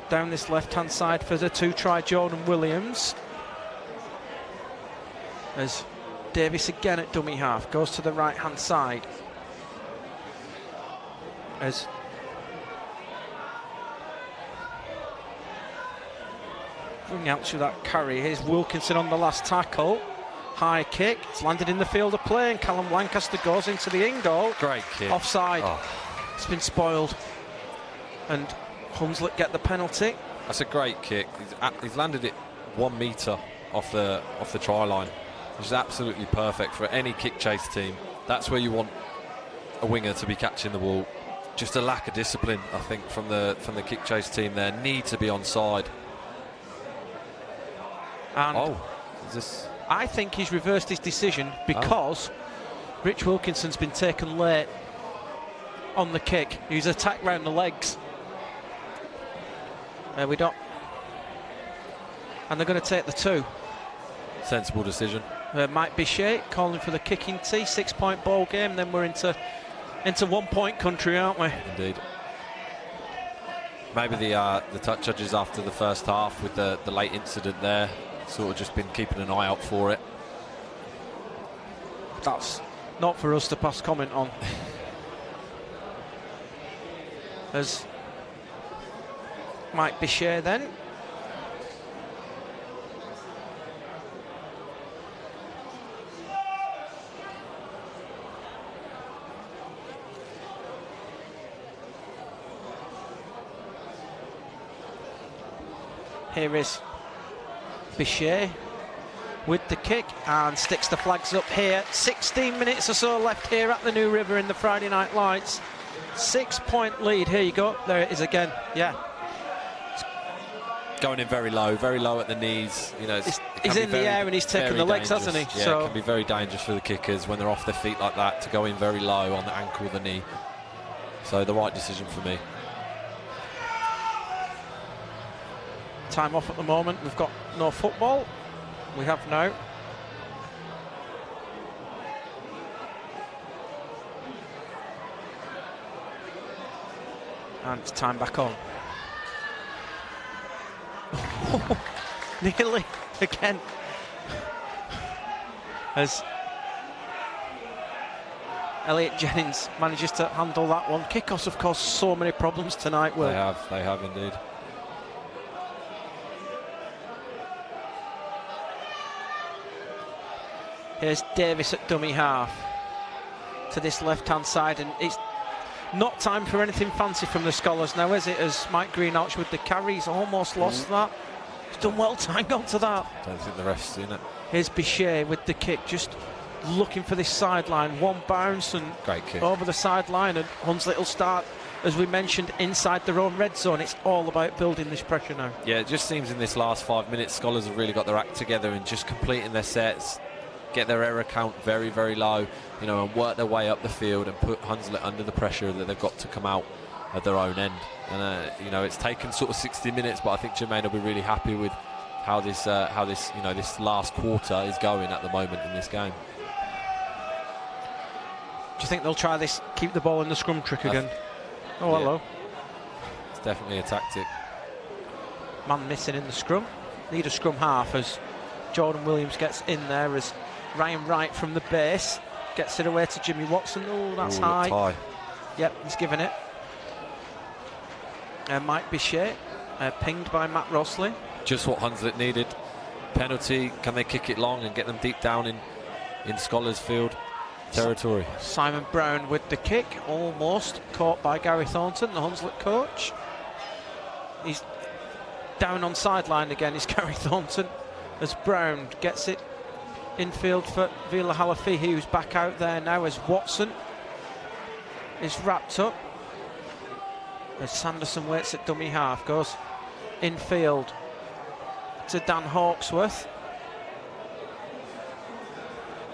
Down this left-hand side for the two-try Jordan Williams. As Davis again at dummy half, goes to the right-hand side. As bring out to that carry. Here's Wilkinson on the last tackle. High kick, it's landed in the field of play, and Callum Lancaster goes into the in goal. Great kick. Offside. Oh. It's been spoiled. And Hunslet get the penalty. That's a great kick. He's landed it 1 metre off the try line, which is absolutely perfect for any kick chase team. That's where you want a winger to be catching the ball. Just a lack of discipline, I think, from the kick chase team there. Need to be onside. And is this? I think he's reversed his decision because Rich Wilkinson's been taken late on the kick. He's attacked round the legs. We don't. And they're going to take the 2. Sensible decision. Mike Bichet calling for the kicking tee. 6-point ball game. Then we're into 1-point country, aren't we? Indeed. Maybe the touch judges after the first half with the late incident there, sort of just been keeping an eye out for it. That's not for us to pass comment on. As Mike Bichet then. Here is Bichet with the kick and sticks the flags up here. 16 minutes or so left here at the New River in the Friday Night Lights. 6-point lead. Here you go. There it is again. Yeah. Going in very low at the knees. You know, he's in the air and he's taking the legs, hasn't he? Yeah, so it can be very dangerous for the kickers when they're off their feet like that to go in very low on the ankle or the knee. So the right decision for me. Time off at the moment. We've got no football. We have now. And it's time back on. Nearly again. As Elliot Jennings manages to handle that one. Kickoffs have caused so many problems tonight, Will. They have indeed. Here's Davis at dummy half to this left-hand side, and it's not time for anything fancy from the Skolars now, is it? As Mike Greenouch with the carry, he's almost lost that. He's done well to hang on to that. Don't think the ref's seen it. Here's Bichet with the kick, just looking for this sideline. One bounce and great kick over the sideline, and Hunslet will start, as we mentioned, inside their own red zone. It's all about building this pressure now. Yeah, it just seems in this last 5 minutes, Skolars have really got their act together and just completing their sets, get their error count very, very low, you know, and work their way up the field and put Hunslet under the pressure that they've got to come out at their own end. And you know, it's taken sort of 60 minutes, but I think Jermaine will be really happy with how this you know, this last quarter is going at the moment in this game. Do you think they'll try this, keep the ball in the scrum trick again? Oh, yeah. Hello. It's definitely a tactic. Man missing in the scrum. Need a scrum half as Jordan Williams gets in there, as Ryan Wright from the base gets it away to Jimmy Watson. Oh, that's high. Yep, he's given it. Mike Bichet, pinged by Matt Rossley. Just what Hunslet needed. Penalty, can they kick it long and get them deep down in Skolars field territory? Simon Brown with the kick, almost caught by Gary Thornton, the Hunslet coach. He's down on sideline again, is Gary Thornton, as Brown gets it infield for Vila Halafihi, who's back out there now as Watson is wrapped up. As Sanderson waits at dummy half, goes infield to Dan Hawksworth.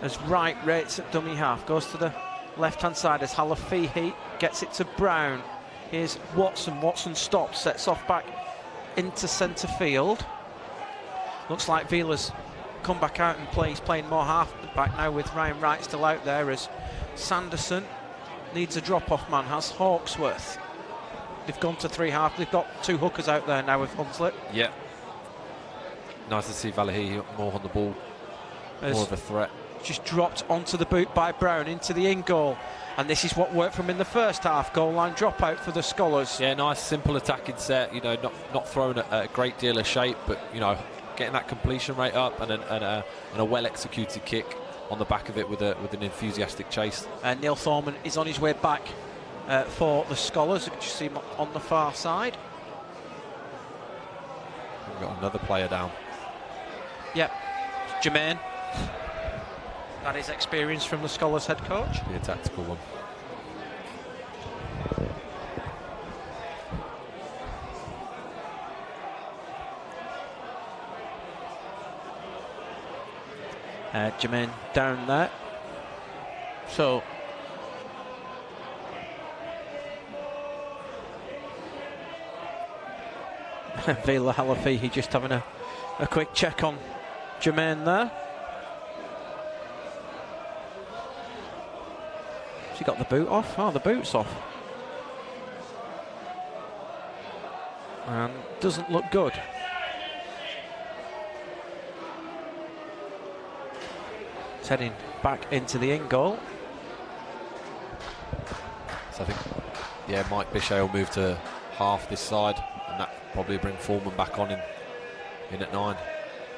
As Wright rates at dummy half, goes to the left-hand side as Halafihi gets it to Brown. Here's Watson. Watson stops, sets off back into centre field. Looks like Vila's come back out and play. He's playing more half-back now with Ryan Wright still out there, as Sanderson needs a drop-off man, has Hawksworth. They've gone to three half. They've got two hookers out there now with Hunslet. Yeah. Nice to see Valahi more on the ball, more of a threat. Just dropped onto the boot by Brown into the in goal, and this is what worked from in the first half. Goal line dropout for the Skolars. Yeah, nice simple attacking set. You know, not throwing a great deal of shape, but you know, getting that completion rate up and a well executed kick on the back of it with an enthusiastic chase. Neil Thorman is on his way back for the Skolars. You can see him on the far side. We've got another player down. Yep, Jermaine. That is experience from the Skolars head coach. Be a tactical one. Jermaine down there. So Vila Halafihi just having a quick check on Jermaine there. he got the boot off? Oh, the boot's off. And doesn't look good. It's heading back into the in goal. So I think, yeah, Mike Bichet will move to half this side, and that probably bring Foreman back on in at 9.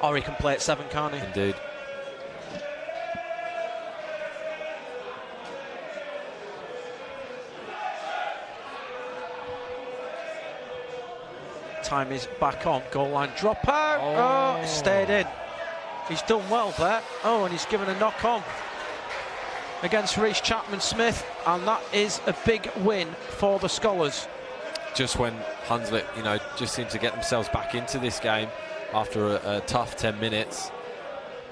Or he can play at 7, can't he? Indeed. Time is back on. Goal line drop out. Oh, it stayed in. He's done well there. Oh, and he's given a knock on against Reece Chapman-Smith, and that is a big win for the Skolars. Just when Hunslet, you know, just seemed to get themselves back into this game after a tough 10 minutes.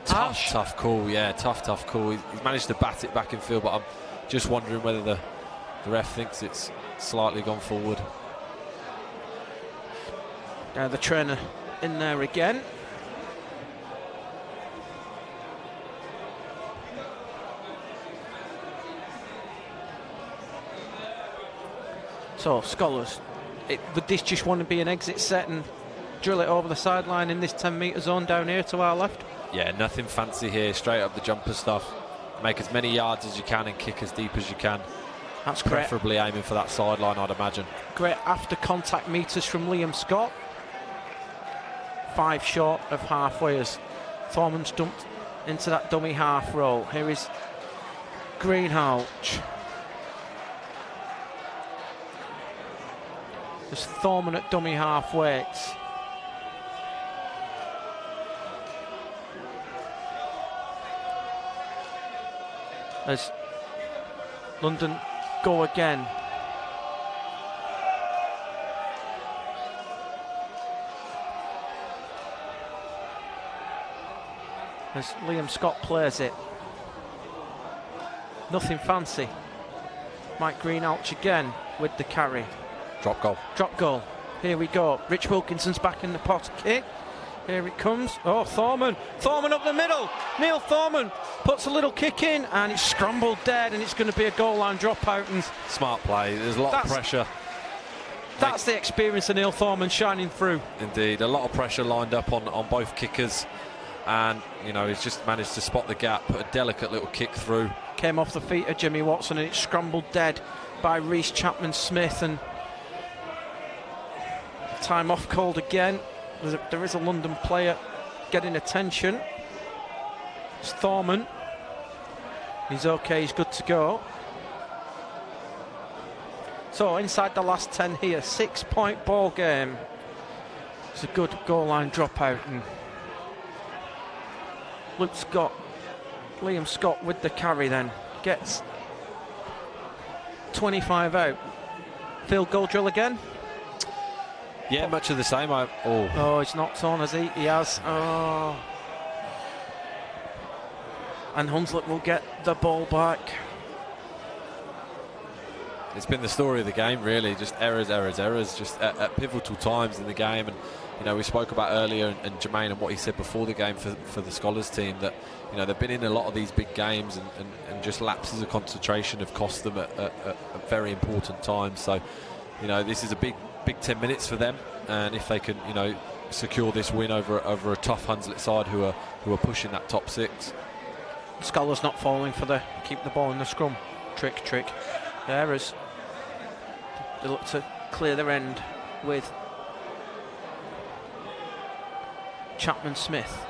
Tough call, yeah, tough call. He's managed to bat it back in field, but I'm just wondering whether the ref thinks it's slightly gone forward. The trainer in there again. So, Skolars, would this just want to be an exit set and drill it over the sideline in this 10-metre zone down here to our left? Yeah, nothing fancy here, straight up the jumper stuff. Make as many yards as you can and kick as deep as you can. That's great. Preferably aiming for that sideline, I'd imagine. Great after contact meters from Liam Scott. 5 short of halfway as Thorman's dumped into that dummy half roll. Here is Greenhalgh. There's Thorman at dummy half weights. As London go again. As Liam Scott plays it. Nothing fancy. Mike Greenhalgh again with the carry. Drop goal. Drop goal. Here we go. Rich Wilkinson's back in the pot kick. Here it comes. Oh, Thorman. Thorman up the middle. Neil Thorman puts a little kick in and it's scrambled dead, and it's going to be a goal line dropout. And smart play. There's a lot of pressure. That's the experience of Neil Thorman shining through. Indeed. A lot of pressure lined up on both kickers. And, you know, he's just managed to spot the gap, put a delicate little kick through. Came off the feet of Jimmy Watson and it's scrambled dead by Reece Chapman-Smith. And time off called again. There is a London player getting attention. It's Thorman. He's okay, he's good to go. So inside the last 10 here, 6-point ball game. It's a good goal line dropout. And Liam Scott with the carry then. Gets 25 out. Field goal drill again. Yeah, much of the same. Oh, he's knocked on, has he? He has. Oh. And Hunslet will get the ball back. It's been the story of the game, really. Just errors, just at pivotal times in the game. And, you know, we spoke about earlier, and Jermaine and what he said before the game for the Skolars team, that, you know, they've been in a lot of these big games and just lapses of concentration have cost them at very important times. So, you know, this is a big 10 minutes for them, and if they can, you know, secure this win over a tough Hunslet side who are pushing that top 6. Skolars not falling for the keep the ball in the scrum trick. The errors. They look to clear their end with Chapman-Smith.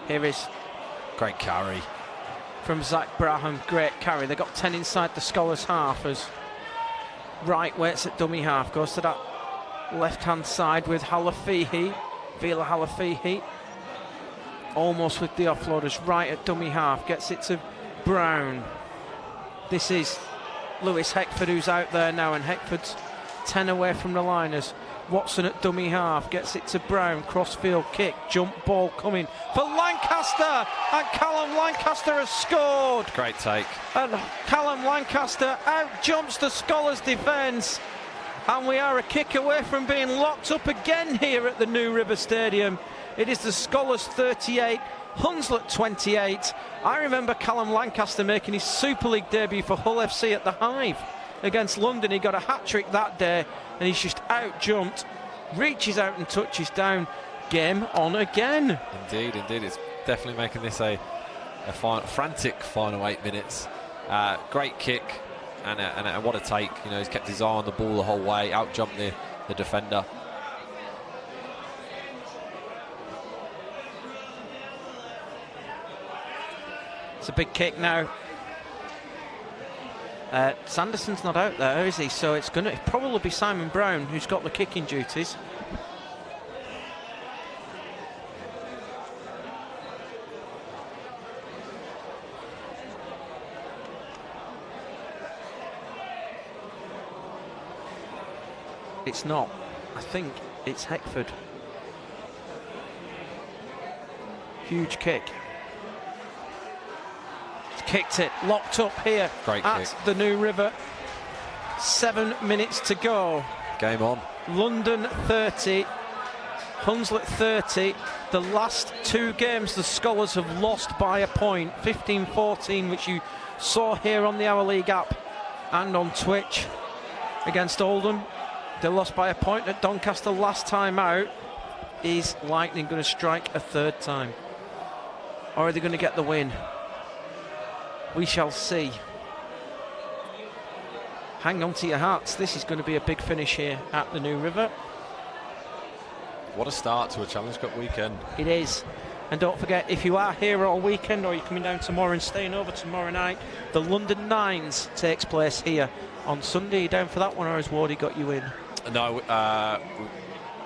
Here is great carry from Zach Braham. Great carry. They got 10 inside the Skolars half as Wright waits at dummy half, goes to that left-hand side with Halafihi, Vila Halafihi, almost with the offloaders. Right at dummy half, gets it to Brown. This is Lewis Heckford who's out there now, and Heckford's 10 away from the liners. Watson at dummy half, gets it to Brown, crossfield kick, jump ball coming for Lancaster, and Callum Lancaster has scored. Great take. And Callum Lancaster out jumps the Skolars defence, and we are a kick away from being locked up again here at the New River Stadium. It is the Skolars 38, Hunslet 28. I remember Callum Lancaster making his Super League debut for Hull FC at the Hive against London. He got a hat-trick that day, and he's just out-jumped, reaches out and touches down. Game on again. Indeed. It's definitely making this a frantic final 8 minutes. Great kick, and what a take. You know, he's kept his eye on the ball the whole way, out-jumped the defender. It's a big kick now. Sanderson's not out there, is he? So it's going to probably be Simon Brown who's got the kicking duties. It's not. I think it's Heckford. Huge kick. Kicked it, locked up here Great at kick. the New River. 7 minutes to go. Game on. London 30, Hunslet 30. The last 2 games the Skolars have lost by a point, 15-14, which you saw here on the Our League app and on Twitch against Oldham. They lost by a point at Doncaster last time out. Is Lightning going to strike a third time? Or are they going to get the win? We shall see. Hang on to your hats. This is going to be a big finish here at the New River. What a start to a Challenge Cup weekend. It is. And don't forget, if you are here all weekend or you're coming down tomorrow and staying over tomorrow night, the London Nines takes place here on Sunday. Are you down for that one, or has Wardy got you in? No, I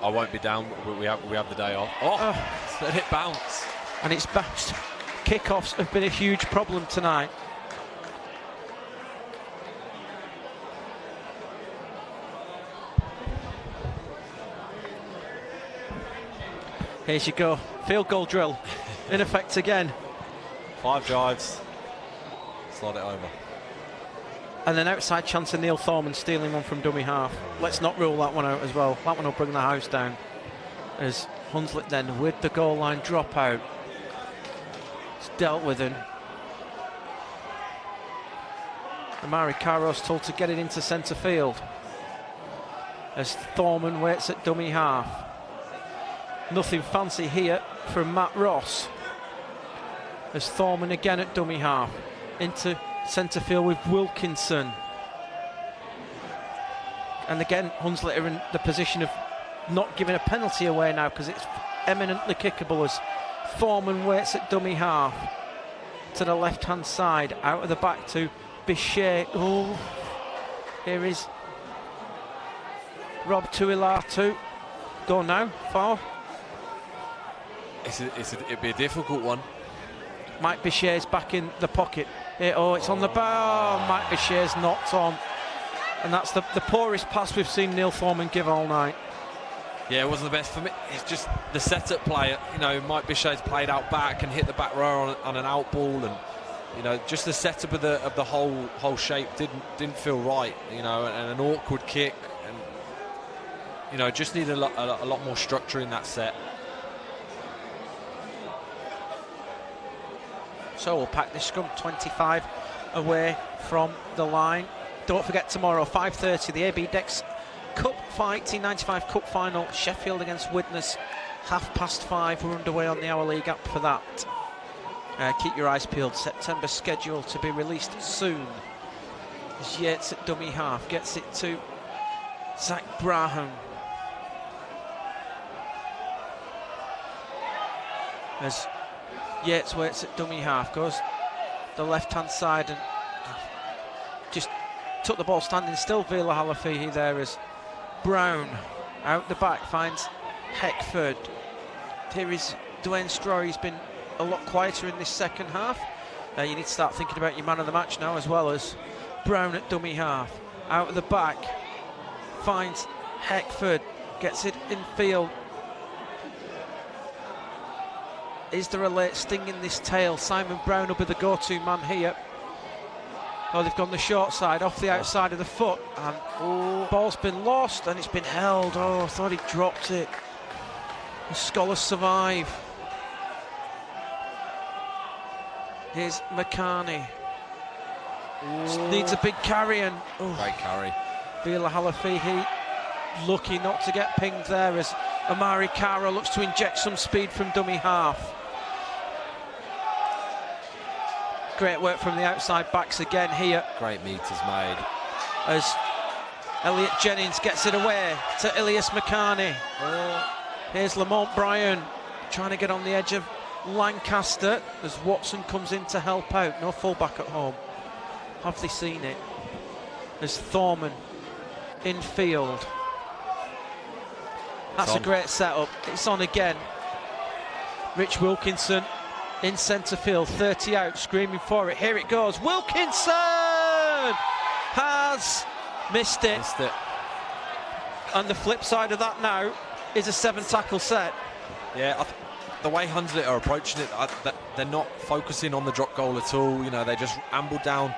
won't be down. We have the day off. Let it bounce. And it's bounced. Kickoffs have been a huge problem tonight. Here you go. Field goal drill in effect again. 5 drives. Slide it over. And an outside chance of Neil Thorman stealing one from dummy half. Let's not rule that one out as well. That one will bring the house down. As Hunslet then with the goal line dropout. It's dealt with him. Amari Caro's told to get it into centre field. As Thorman waits at dummy half. Nothing fancy here from Matt Ross. As Thorman again at dummy half. Into centre field with Wilkinson. And again, Hunslet are in the position of not giving a penalty away now because it's eminently kickable as Thorman waits at dummy half. To the left-hand side, out of the back to Bichet. Oh, here is Rob Tuilatu. Go now, foul. It'd be a difficult one. Mike Bichet's back in the pocket. It's on the bar. Oh, Mike Bichet's knocked on. And that's the poorest pass we've seen Neil Thorman give all night. Yeah, it wasn't the best for me. It's just the setup play. You know, Mike Bichet's played out back and hit the back row on an out ball, and you know, just the setup of the whole shape didn't feel right. You know, and an awkward kick, and you know, just needed a lot more structure in that set. So we'll pack this scrum 25 away from the line. Don't forget tomorrow 5:30 the AB Dex Cup fight, T95 Cup final, Sheffield against Widnes, 5:30. We're underway on the Our League app for that. Keep your eyes peeled. September schedule to be released soon. As Yates at dummy half gets it to Zach Braham. As Yates waits at dummy half, goes the left-hand side and just took the ball standing still. Vila Halafihi there as Brown out the back finds Heckford. Here is Dwayne Strory. He's been a lot quieter in this second half. You need to start thinking about your man of the match now, as well as Brown at dummy half. Out of the back finds Heckford, gets it in field. Is there a late sting in this tail? Simon Brown will be the go-to man here. Oh, they've gone the short side, off the outside of the foot. And ball's been lost and it's been held. Oh, I thought he dropped it. The Skolars survive. Here's McCarney. Needs a big carry and Great carry. Vila Halafihi lucky not to get pinged there as Amari Kara looks to inject some speed from dummy half. Great work from the outside backs again here Great meters made. as Elliot Jennings gets it away to Ilias McCarney. Here's Lamont Bryan trying to get on the edge of Lancaster as Watson comes in to help out. No fullback at home. Have they seen it? As Thorman in field. That's a great setup. It's on again. Rich Wilkinson in centre field, 30 out, screaming for it. Here it goes. Wilkinson has missed it. And the flip side of that now is a 7-tackle set. Yeah, the way Hunslet are approaching it, they're not focusing on the drop goal at all. You know, they just ambled down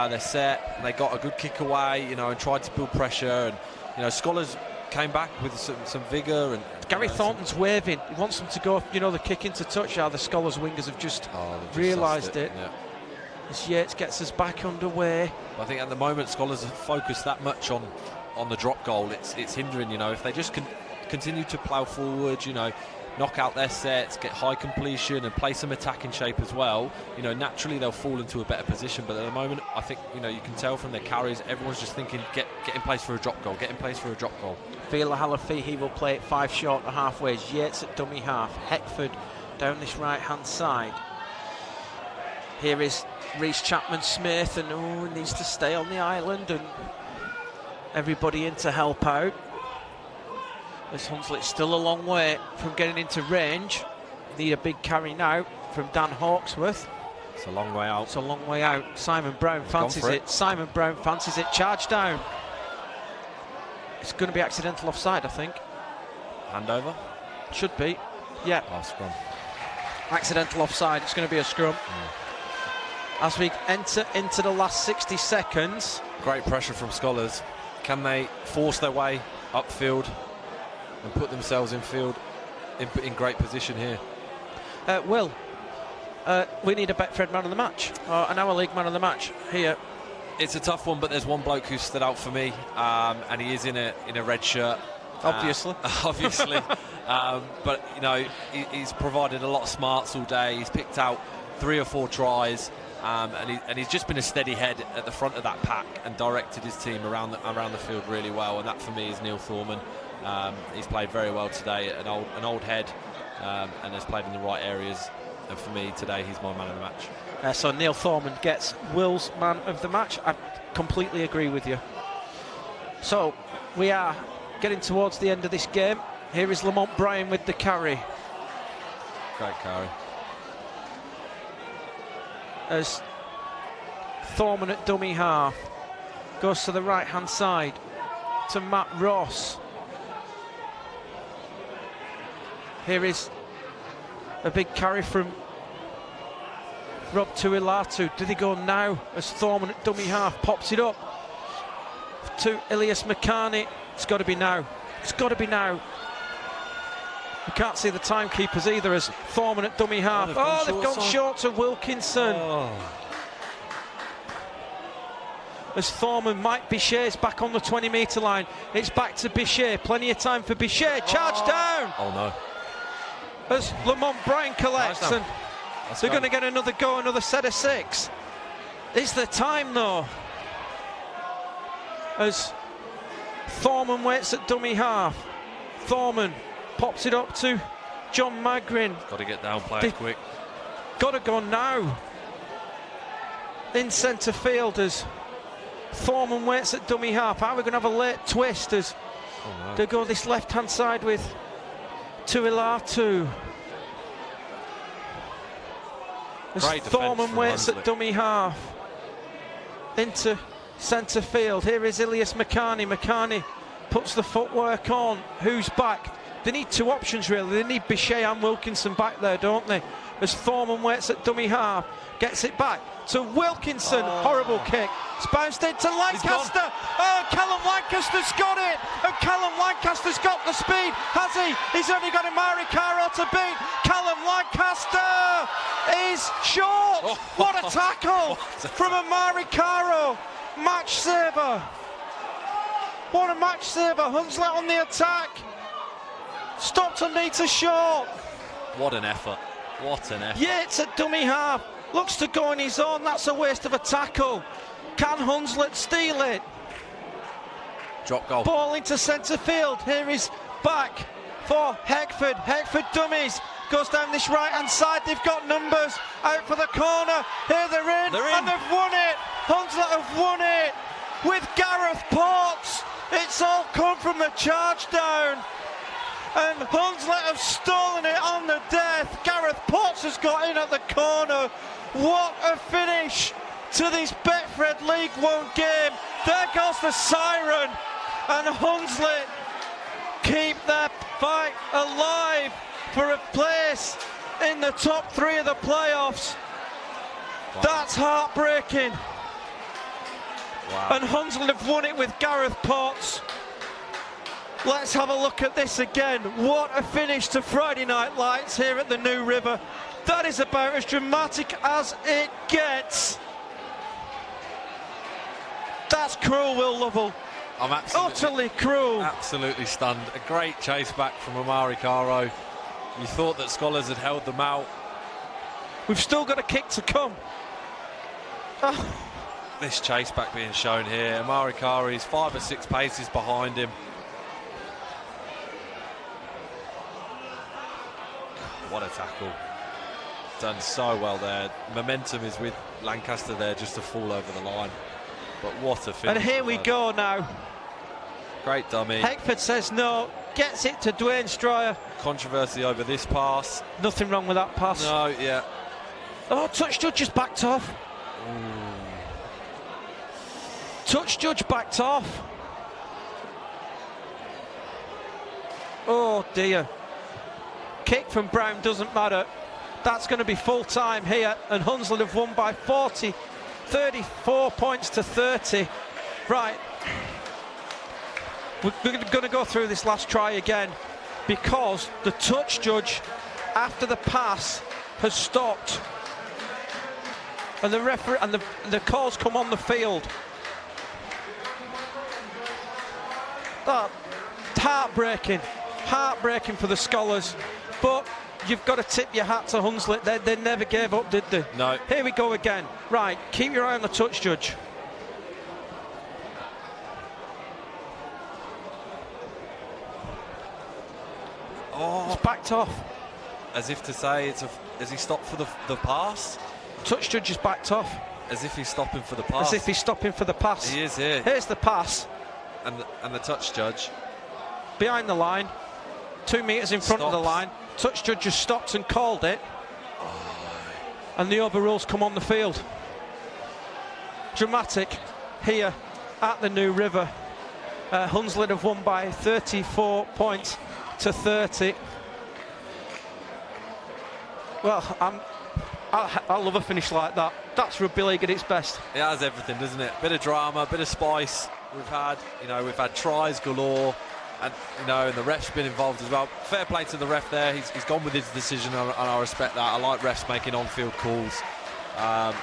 their set. They got a good kick away, you know, and tried to build pressure. And you know, Skolars came back with some vigour. And Gary Thornton's waving. He wants them to go, you know, the kick into touch. The Skolars wingers have just realised it. Yeah. As Yates gets us back underway. I think at the moment Skolars have focused that much on the drop goal. It's hindering. You know, if they just continue to plough forward, you know, knock out their sets, get high completion and play some attacking shape as well, you know, naturally they'll fall into a better position. But at the moment, I think, you know, you can tell from their carries, everyone's just thinking, get in place for a drop goal, get in place for a drop goal. Vila Halafihi will play it 5 short of halfway. Yates at dummy half. Heckford down this right-hand side. Here is Reece Chapman-Smith, and he needs to stay on the island, and everybody in to help out. As Hunslet's still a long way from getting into range. Need a big carry now from Dan Hawksworth. It's a long way out. It's a long way out. Simon Brown fancies it. Simon Brown fancies it. Charge down. It's going to be accidental offside, I think. Handover? Should be. Yeah. Scrum. Accidental offside. It's going to be a scrum. As we enter into the last 60 seconds. Great pressure from Skolars. Can they force their way upfield and put themselves in field in great position here? We need a Betfred man of the match, or an Our League man of the match here. It's a tough one, but there's one bloke who stood out for me, and he is in a red shirt. Obviously. But you know, he's provided a lot of smarts all day. He's picked out 3 or 4 tries, and he's just been a steady head at the front of that pack and directed his team around the field really well. And that for me is Neil Thorman. He's played very well today, an old head, and has played in the right areas. And for me today, he's my man of the match. So Neil Thorman gets Will's man of the match. I completely agree with you. So we are getting towards the end of this game. Here is Lamont Bryan with the carry. Great carry. As Thorman at dummy half goes to the right hand side to Matt Ross. Here is a big carry from Rob Tuilatu. Did he go now? As Thorman at dummy half pops it up to Ilias McCarney. It's got to be now. It's got to be now. We can't see the timekeepers either as Thorman at dummy half. They've gone short to Wilkinson. As Thorman, Mike Bichet's back on the 20-metre line. It's back to Bichet. Plenty of time for Bichet. Charge down. Oh no. As Lamont Bryan collects, and they're going to get another go, another set of 6. Is the time though? As Thorman waits at dummy half. Thorman pops it up to John Magrin. Got to get down, play it quick. Got to go now. In centre field as Thorman waits at dummy half. How are we going to have a late twist as they go this left-hand side with Tuilatu. As Thorman waits at dummy half. Into centre field. Here is Ilias McCarney. McCarney puts the footwork on. Who's back? They need 2 options really. They need Bichet and Wilkinson back there, don't they? As Thorman waits at dummy half, gets it back to Wilkinson. Horrible kick. It's bounced into Lancaster. Oh, Callum Lancaster's got it. And Callum Lancaster's got the speed. Has he? He's only got Amari Caro to beat. Callum Lancaster is short. What a tackle from Amari Caro. Match saver. What a match saver. Hunslet on the attack. Stopped Anita short. What an effort. What an effort. Yeah, it's a dummy half. Looks to go on his own. That's a waste of a tackle. Can Hunslet steal it? Drop goal. Ball into centre field. Here is back for Heckford. Heckford dummies. Goes down this right-hand side. They've got numbers. Out for the corner. Here they're in. And they've won it. Hunslet have won it with Gareth Potts. It's all come from the charge down. And Hunslet have stolen it on the death. Gareth Potts has got in at the corner. What a finish to this Betfred League One game. There goes the siren. And Hunslet keep their fight alive for a place in the top 3 of the playoffs. Wow. That's heartbreaking. Wow. And Hunslet have won it with Gareth Potts. Let's have a look at this again. What a finish to Friday Night Lights here at the New River. That is about as dramatic as it gets. That's cruel, Will Lovell. I'm utterly cruel. Absolutely stunned. A great chase back from Amari Caro. You thought that Skolars had held them out. We've still got a kick to come. Oh. This chase back being shown here. Amari Caro is 5 or 6 paces behind him. What a tackle. Done so well there. Momentum is with Lancaster there just to fall over the line. But what a finish. And here we go now. Great dummy. Heckford says no. Gets it to Dwayne Stryer. Controversy over this pass. Nothing wrong with that pass. No, yeah. Oh, touch judge just backed off. Touch judge backed off. Oh dear. Kick from Brown doesn't matter. That's going to be full time here, and Hunslet have won by 34 points to 30. Right, we're going to go through this last try again because the touch judge after the pass has stopped, and the referee and the calls come on the field. That heartbreaking for the Skolars. But you've got to tip your hat to Hunslet. They never gave up, did they? No. Here we go again. Right, keep your eye on the touch judge. Oh, it's backed off. As if to say, has he stopped for the pass? Touch judge is backed off. As if he's stopping for the pass. As if he's stopping for the pass. He is here. Here's the pass. And the touch judge. Behind the line. 2 metres in front of the line. Touch judge has stopped and called it. And the overrules come on the field. Dramatic here at the New River. Hunslet have won by 34 points to 30. Well, I love a finish like that. That's rugby league at its best. It has everything, doesn't it? Bit of drama, bit of spice. We've had tries galore. And the ref's been involved as well. Fair play to the ref there. He's gone with his decision, and I respect that. I like refs making on-field calls. And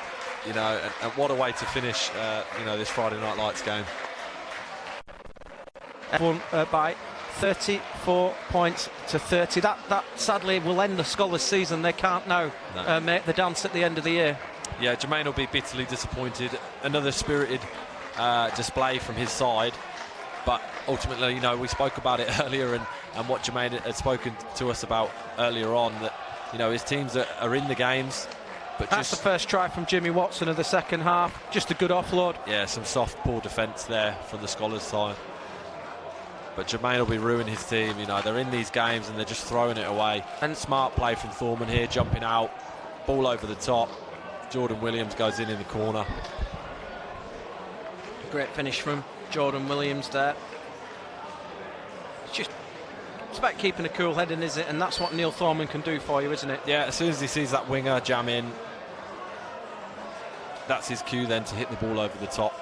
what a way to finish, this Friday Night Lights game. Won by 34 points to 30. That sadly will end the Skolars season. They can't now make the dance at the end of the year. Yeah, Jermaine will be bitterly disappointed. Another spirited display from his side. But ultimately, we spoke about it earlier, and what Jermaine had spoken to us about earlier on, that his teams are in the games. But that's the first try from Jimmy Watson of the second half. Just a good offload. Yeah, some soft, poor defence there from the Skolars side. But Jermaine will be ruining his team. They're in these games and they're just throwing it away. And smart play from Thorman here, jumping out, ball over the top. Jordan Williams goes in the corner. Great finish from Jordan Williams there. It's about keeping a cool head in, is it? And that's what Neil Thorman can do for you, isn't it? Yeah, as soon as he sees that winger jam in, that's his cue then to hit the ball over the top.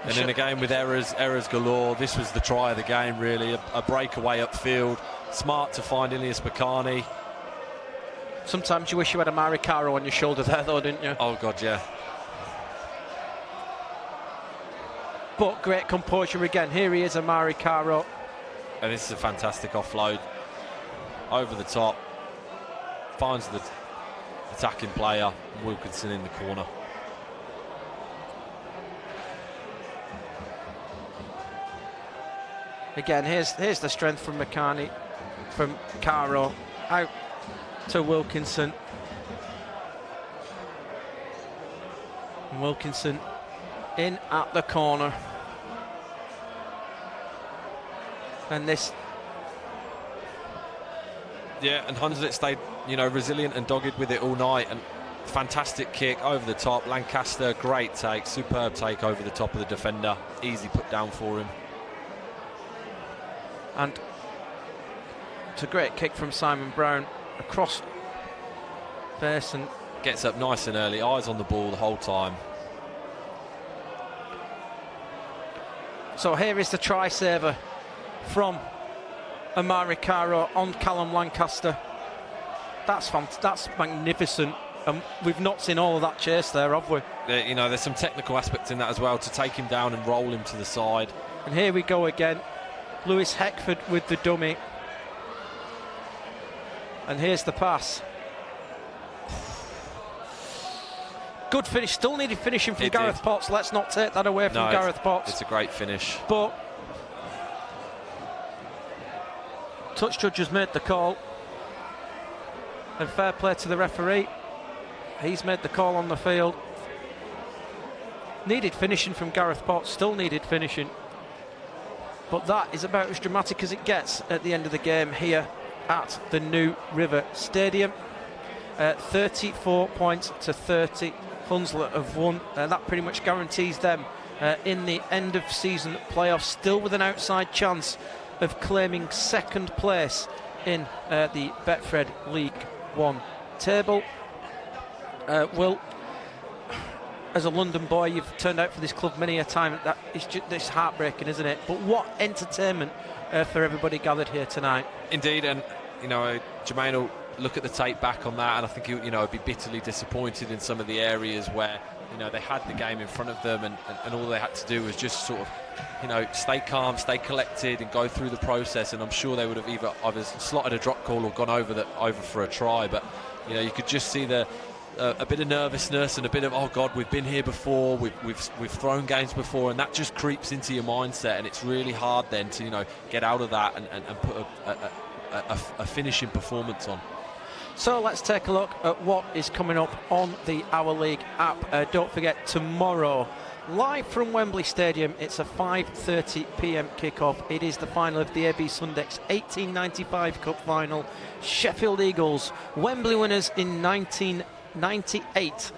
And then again with errors galore, this was the try of the game really, a breakaway upfield, smart to find Ilias Bakani. Sometimes you wish you had a Maricaro on your shoulder there though, didn't you? Oh God, yeah. But great composure again. Here he is, Amari Caro. And this is a fantastic offload. Over the top. Finds the attacking player, Wilkinson in the corner. Again, here's the strength from McCartney, from Caro. Out to Wilkinson. And Wilkinson in at the corner. And this... Yeah, and Hunslet stayed, resilient and dogged with it all night. And fantastic kick over the top. Lancaster, great take, superb take over the top of the defender. Easy put down for him. And it's a great kick from Simon Brown across face and gets up nice and early, eyes on the ball the whole time. So here is the try saver from Amari Caro on Callum Lancaster. That's magnificent, and we've not seen all of that chase there, have we? There's some technical aspects in that as well, to take him down and roll him to the side. And here we go again, Lewis Heckford with the dummy. And here's the pass. Good finish, still needed finishing from Gareth Potts. Let's not take that away from Gareth Potts. It's a great finish. But touch judge has made the call. And fair play to the referee. He's made the call on the field. Needed finishing from Gareth Potts, still needed finishing. But that is about as dramatic as it gets at the end of the game here at the New River Stadium. 34 points to 30. Hunslet have won. That pretty much guarantees them in the end of season playoffs, still with an outside chance of claiming second place in the Betfred League One table. Will, as a London boy, you've turned out for this club many a time. That is just heartbreaking, isn't it? But what entertainment for everybody gathered here tonight. Indeed, and Jermaine will look at the tape back on that, and I think he'll be bitterly disappointed in some of the areas where they had the game in front of them, and all they had to do was just sort of stay calm, stay collected, and go through the process. And I'm sure they would have either slotted a drop call or gone over for a try. But you could just see a bit of nervousness and a bit of, oh God, we've been here before, we've thrown games before, and that just creeps into your mindset, and it's really hard then to get out of that and put a finishing performance on. So let's take a look at what is coming up on the Our League app. Don't forget, tomorrow, live from Wembley Stadium, it's a 5:30 p.m. kickoff. It is the final of the AB Sundex 1895 Cup final. Sheffield Eagles, Wembley winners in 1998,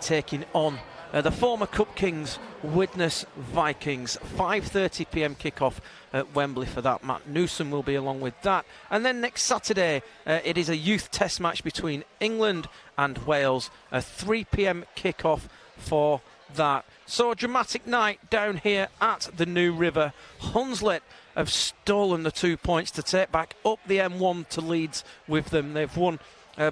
taking on the former Cup Kings, Widnes Vikings. 5:30 p.m. kickoff at Wembley for that. Matt Newsom will be along with that. And then next Saturday, it is a youth test match between England and Wales. A 3 p.m. kickoff for that. So a dramatic night down here at the New River. Hunslet have stolen the 2 points to take back up the M1 to Leeds with them. They've won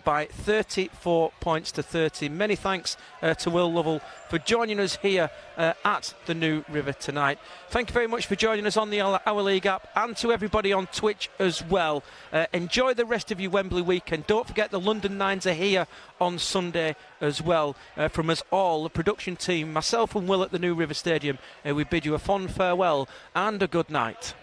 by 34 points to 30. Many thanks to Will Lovell for joining us here at the New River tonight. Thank you very much for joining us on the Our League app, and to everybody on Twitch as well. Enjoy the rest of your Wembley weekend. Don't forget the London Nines are here on Sunday as well. From us all, the production team, myself and Will at the New River Stadium, we bid you a fond farewell and a good night.